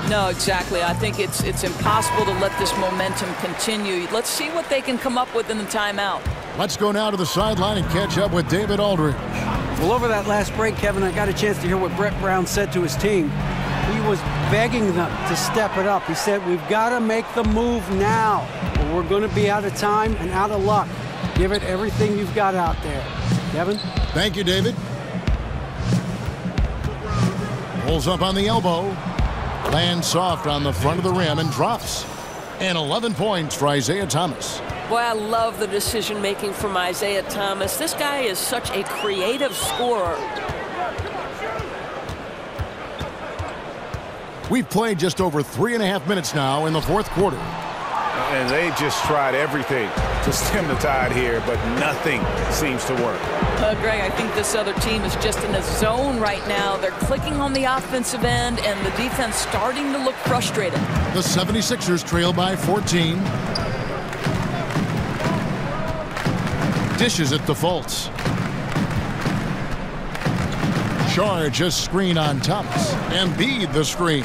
No, exactly. I think it's impossible to let this momentum continue. Let's see what they can come up with in the timeout. Let's go now to the sideline and catch up with David Aldridge. Well, over that last break, Kevin, I got a chance to hear what Brett Brown said to his team. He was begging them to step it up. He said, we've got to make the move now, or we're going to be out of time and out of luck. Give it everything you've got out there. Kevin? Thank you, David. Pulls up on the elbow. Lands soft on the front of the rim and drops. And 11 points for Isaiah Thomas. Boy, I love the decision-making from Isaiah Thomas. This guy is such a creative scorer. We've played just over 3.5 minutes now in the fourth quarter. And they just tried everything to stem the tide here, but nothing seems to work. Greg, I think this other team is just in a zone right now. They're clicking on the offensive end, and the defense starting to look frustrated. The 76ers trail by 14. Dishes it to Fultz. Charge a screen on Thomas. Embiid the screen.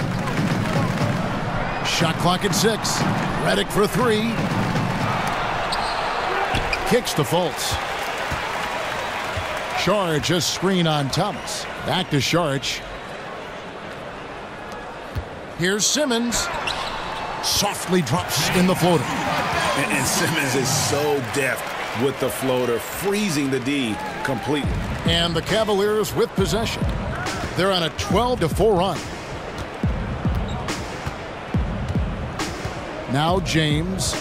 Shot clock at 6. Redick for 3. Kicks to Fultz. Saric a screen on Thomas. Back to Saric. Here's Simmons. Softly drops in the floater. And Simmons is so deft with the floater, freezing the D completely. And the Cavaliers with possession. They're on a 12-4 run. Now James.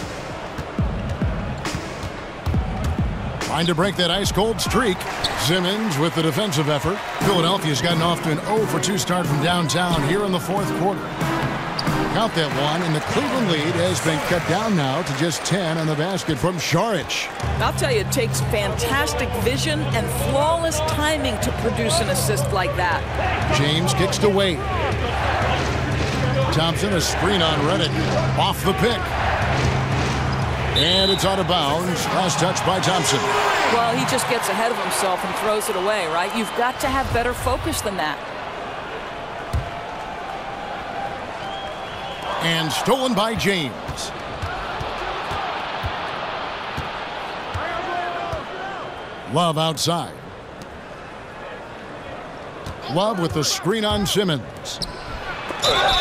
Trying to break that ice-cold streak. Simmons with the defensive effort. Philadelphia's gotten off to an 0-for-2 start from downtown here in the fourth quarter. Count that one, and the Cleveland lead has been cut down now to just 10 on the basket from Saric. I'll tell you, it takes fantastic vision and flawless timing to produce an assist like that. James kicks to Wade. Thompson, a screen on Redick. Off the pick. And it's out of bounds. Last touch by Thompson. Well, he just gets ahead of himself and throws it away, right? You've got to have better focus than that. And stolen by James. Love outside. Love with the screen on Simmons.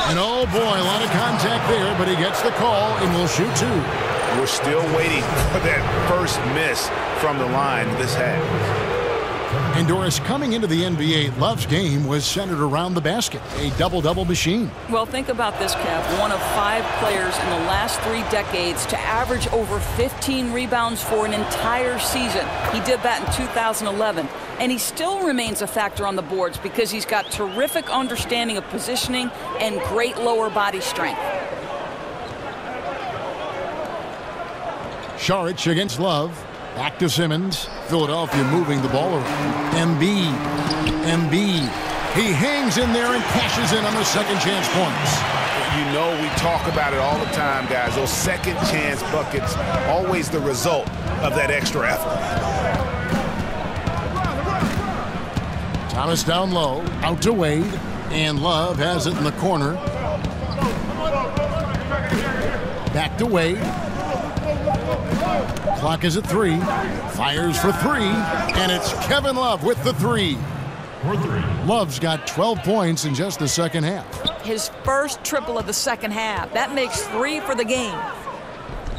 And oh boy, a lot of contact there, but he gets the call and will shoot 2. We're still waiting for that first miss from the line this half. And Doris, coming into the NBA, Love's game was centered around the basket, a double-double machine. Well, think about this, Kev. One of 5 players in the last 3 decades to average over 15 rebounds for an entire season. He did that in 2011. And he still remains a factor on the boards because he's got terrific understanding of positioning and great lower body strength. Saric against Love. Back to Simmons. Philadelphia moving the ball around. Embiid. He hangs in there and cashes in on the second chance points. You know we talk about it all the time, guys. Those second chance buckets, always the result of that extra effort. Thomas down low, out to Wade, and Love has it in the corner. Back to Wade. Clock is at 3. Fires for 3, and it's Kevin Love with the 3. Love's got 12 points in just the second half. His first triple of the second half. That makes 3 for the game.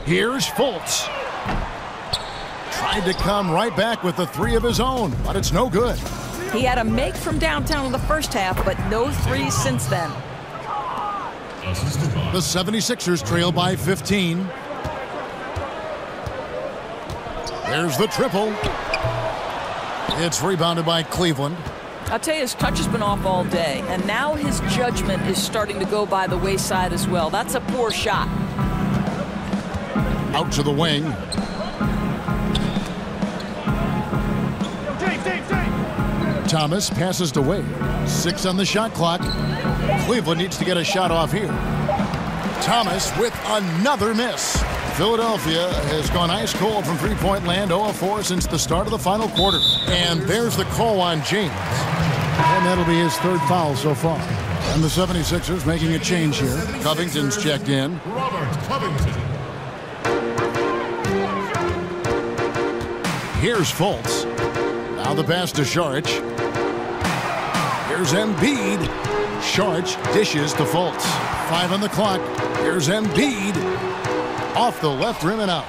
Here's Fultz. Tried to come right back with the 3 of his own, but it's no good. He had a make from downtown in the first half, but no threes since then. The 76ers trail by 15. There's the triple. It's rebounded by Cleveland. I'll tell you, his touch has been off all day, and now his judgment is starting to go by the wayside as well. That's a poor shot. Out to the wing. Thomas passes to Wade. 6 on the shot clock. Cleveland needs to get a shot off here. Thomas with another miss. Philadelphia has gone ice cold from three-point land, 0 of 4 since the start of the final quarter. And there's the call on James. And that'll be his 3rd foul so far. And the 76ers making a change here. Covington's checked in. Here's Fultz. Now the pass to Saric. Here's Embiid. Saric dishes to Fultz. 5 on the clock. Here's Embiid. Off the left rim and out.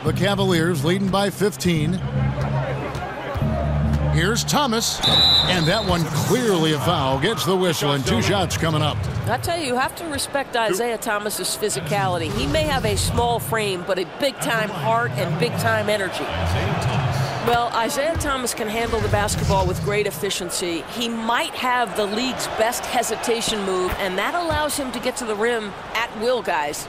The Cavaliers leading by 15. Here's Thomas. And that one clearly a foul. Gets the whistle and 2 shots coming up. I tell you have to respect Isaiah Thomas's physicality. He may have a small frame, but a big-time heart and big-time energy. Well, Isaiah Thomas can handle the basketball with great efficiency. He might have the league's best hesitation move, and that allows him to get to the rim at will, guys.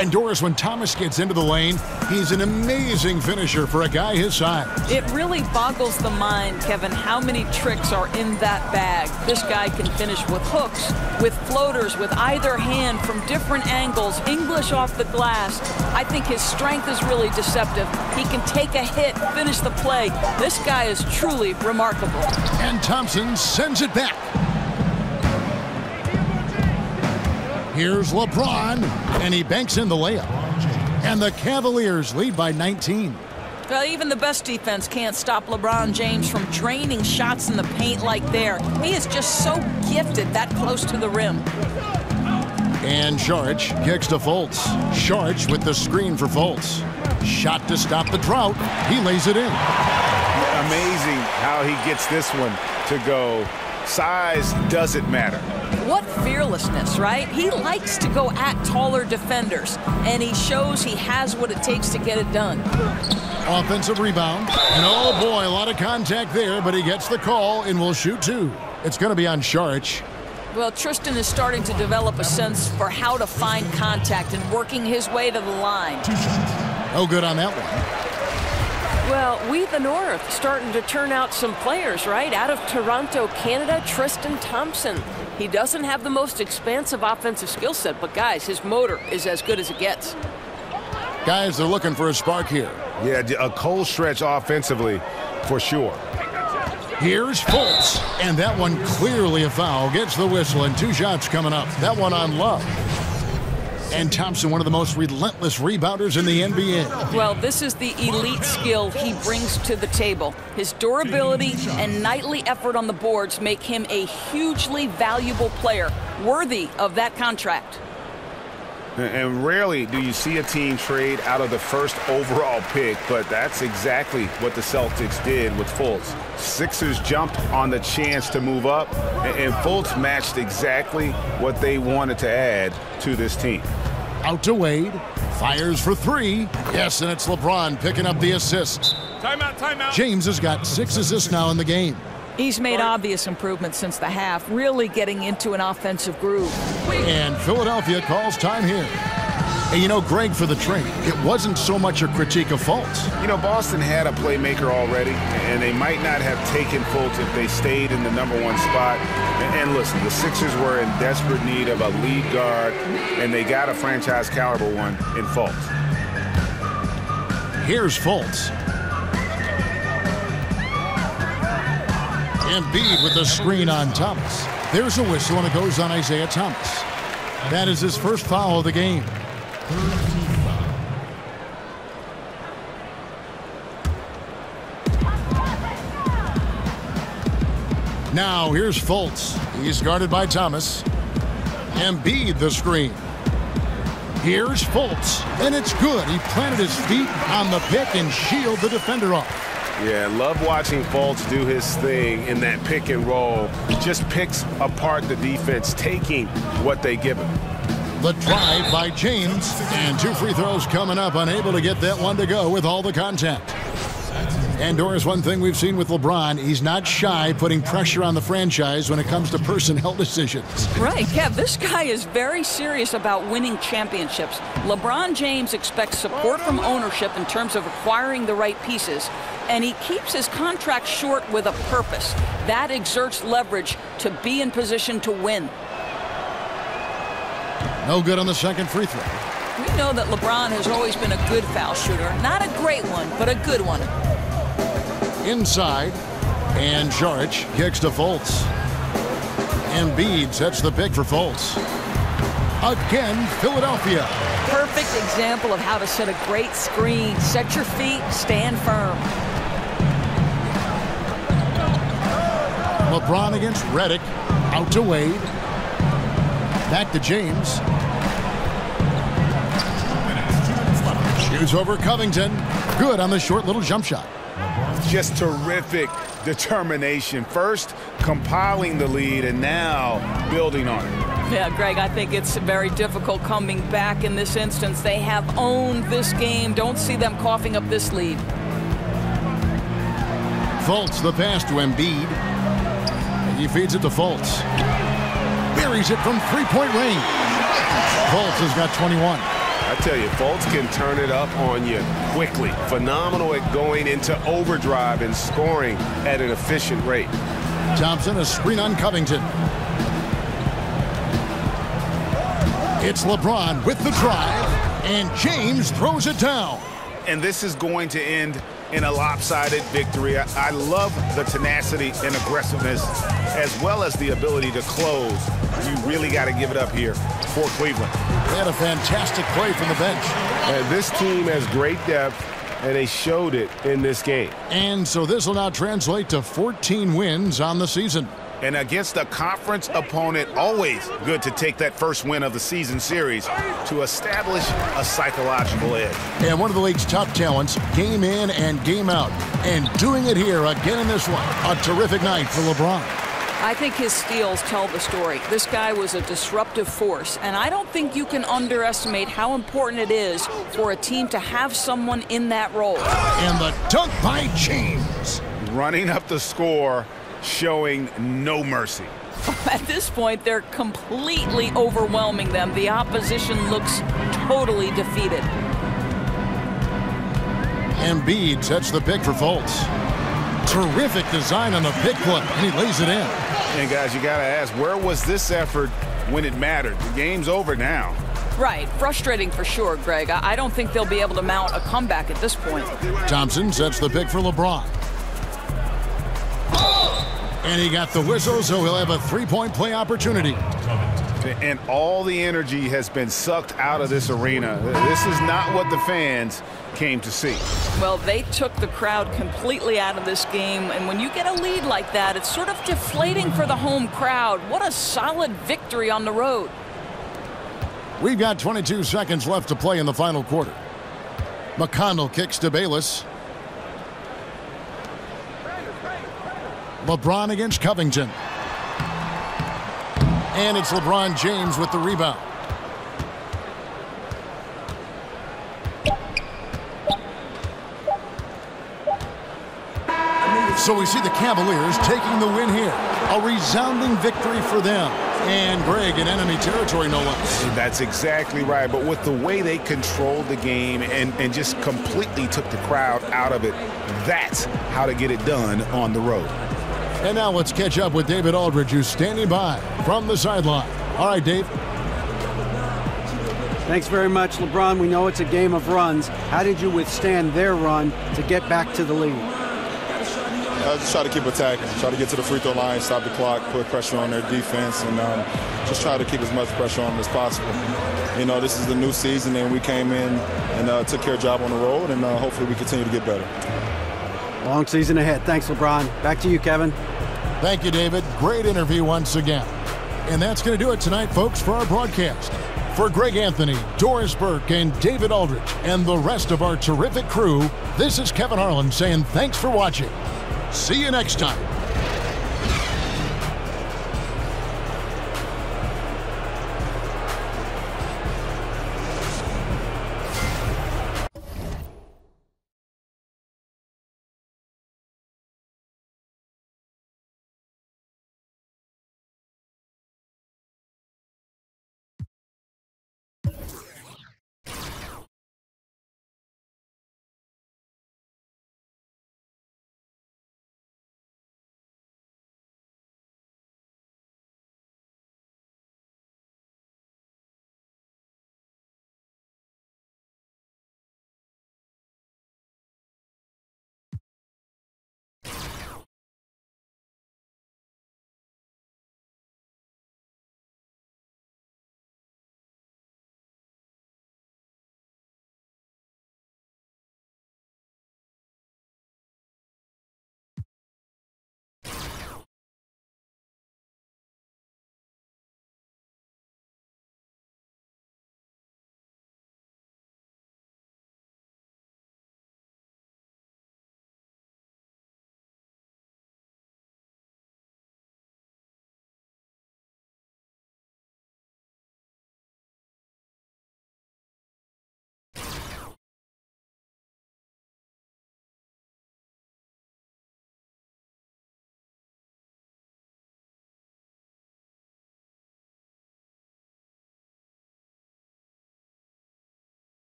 And Doris, when Thomas gets into the lane, he's an amazing finisher for a guy his size. It really boggles the mind, Kevin, how many tricks are in that bag. This guy can finish with hooks, with floaters, with either hand from different angles, English off the glass. I think his strength is really deceptive. He can take a hit, finish the play. This guy is truly remarkable. And Thompson sends it back. Here's LeBron, and he banks in the layup. And the Cavaliers lead by 19. Well, even the best defense can't stop LeBron James from draining shots in the paint like there. He is just so gifted that close to the rim. And Saric kicks to Fultz. Saric with the screen for Fultz. Shot to stop the drought. He lays it in. Amazing how he gets this one to go. Size doesn't matter. What fearlessness, right? He likes to go at taller defenders, and he shows he has what it takes to get it done. Offensive rebound. And oh boy, a lot of contact there, but he gets the call and will shoot 2. It's going to be on Saric. Well, Tristan is starting to develop a sense for how to find contact and working his way to the line. No good on that one. Well, we the North starting to turn out some players, right? Out of Toronto, Canada, Tristan Thompson. He doesn't have the most expansive offensive skill set, but guys, his motor is as good as it gets. Guys, they're looking for a spark here. Yeah, a cold stretch offensively for sure. Here's Fultz, and that one clearly a foul. Gets the whistle, and 2 shots coming up. That one on Love. And Thompson, one of the most relentless rebounders in the NBA. Well, this is the elite skill he brings to the table. His durability and nightly effort on the boards make him a hugely valuable player, worthy of that contract. And rarely do you see a team trade out of the first overall pick, but that's exactly what the Celtics did with Fultz. Sixers jumped on the chance to move up, and Fultz matched exactly what they wanted to add to this team. Out to Wade, fires for 3. Yes, and it's LeBron picking up the assist. Timeout. James has got 6 assists now in the game. He's made obvious improvements since the half, really getting into an offensive groove. And Philadelphia calls time here. And you know, Greg, for the trade, it wasn't so much a critique of Fultz. You know, Boston had a playmaker already, and they might not have taken Fultz if they stayed in the #1 spot. And listen, the Sixers were in desperate need of a lead guard, and they got a franchise caliber one in Fultz. Here's Fultz. Embiid with the screen on Thomas. There's a whistle, and it goes on Isaiah Thomas. That is his first foul of the game. Now here's Fultz. He's guarded by Thomas. Embiid the screen. Here's Fultz, and it's good. He planted his feet on the pick and shielded the defender off. Yeah, love watching Fultz do his thing in that pick and roll. Just picks apart the defense, taking what they give him. The drive by James, and 2 free throws coming up, unable to get that one to go with all the contact. And Doris, one thing we've seen with LeBron, he's not shy putting pressure on the franchise when it comes to personnel decisions. Right, Kev, this guy is very serious about winning championships. LeBron James expects support from ownership in terms of acquiring the right pieces, and he keeps his contract short with a purpose. That exerts leverage to be in position to win. No good on the second free throw. We know that LeBron has always been a good foul shooter. Not a great one, but a good one. Inside, and Jaric kicks to Fultz. Embiid sets the pick for Fultz. Again, Philadelphia. Perfect example of how to set a great screen. Set your feet, stand firm. LeBron against Redick. Out to Wade. Back to James. Shoots over Covington. Good on the short little jump shot. Just terrific determination. First, compiling the lead, and now building on it. Yeah, Greg, I think it's very difficult coming back in this instance. They have owned this game. Don't see them coughing up this lead. Fultz the pass to Embiid. He feeds it to Fultz. Buries it from three-point range. Fultz has got 21. I tell you, Fultz can turn it up on you quickly. Phenomenal at going into overdrive and scoring at an efficient rate. Thompson, a screen on Covington. It's LeBron with the drive, and James throws it down. And this is going to end in a lopsided victory. I love the tenacity and aggressiveness, as well as the ability to close. You really got to give it up here for Cleveland. They had a fantastic play from the bench. And this team has great depth, and they showed it in this game. And so this will now translate to 14 wins on the season. And against a conference opponent, always good to take that first win of the season series to establish a psychological edge. And one of the league's top talents, game in and game out. And doing it here again in this one. A terrific night for LeBron. I think his steals tell the story. This guy was a disruptive force, and I don't think you can underestimate how important it is for a team to have someone in that role. And the dunk by James. Running up the score, showing no mercy. At this point, they're completely overwhelming them. The opposition looks totally defeated. Embiid sets the pick for Fultz. Terrific design on the pick play, and he lays it in. And guys, you got to ask, where was this effort when it mattered? The game's over now. Right. Frustrating for sure, Greg. I don't think they'll be able to mount a comeback at this point. Thompson sets the pick for LeBron. And he got the whistle, so he'll have a three-point play opportunity. And all the energy has been sucked out of this arena. This is not what the fans came to see. Well, they took the crowd completely out of this game, and when you get a lead like that, it's sort of deflating for the home crowd. What a solid victory on the road. We've got 22 seconds left to play in the final quarter. McConnell kicks to Bayless. LeBron against Covington. And it's LeBron James with the rebound. So we see the Cavaliers taking the win here. A resounding victory for them. And Greg, in enemy territory, no less. That's exactly right. But with the way they controlled the game and just completely took the crowd out of it, that's how to get it done on the road. And now let's catch up with David Aldridge, who's standing by from the sideline. All right, Dave. Thanks very much, LeBron. We know it's a game of runs. How did you withstand their run to get back to the lead? Just try to keep attacking, try to get to the free throw line, stop the clock, put pressure on their defense, and just try to keep as much pressure on them as possible. You know, this is the new season, and we came in and took care of job on the road, and hopefully we continue to get better. Long season ahead. Thanks, LeBron. Back to you, Kevin. Thank you, David. Great interview once again. And that's going to do it tonight, folks, for our broadcast. For Greg Anthony, Doris Burke, and David Aldridge, and the rest of our terrific crew, this is Kevin Harlan saying thanks for watching. See you next time.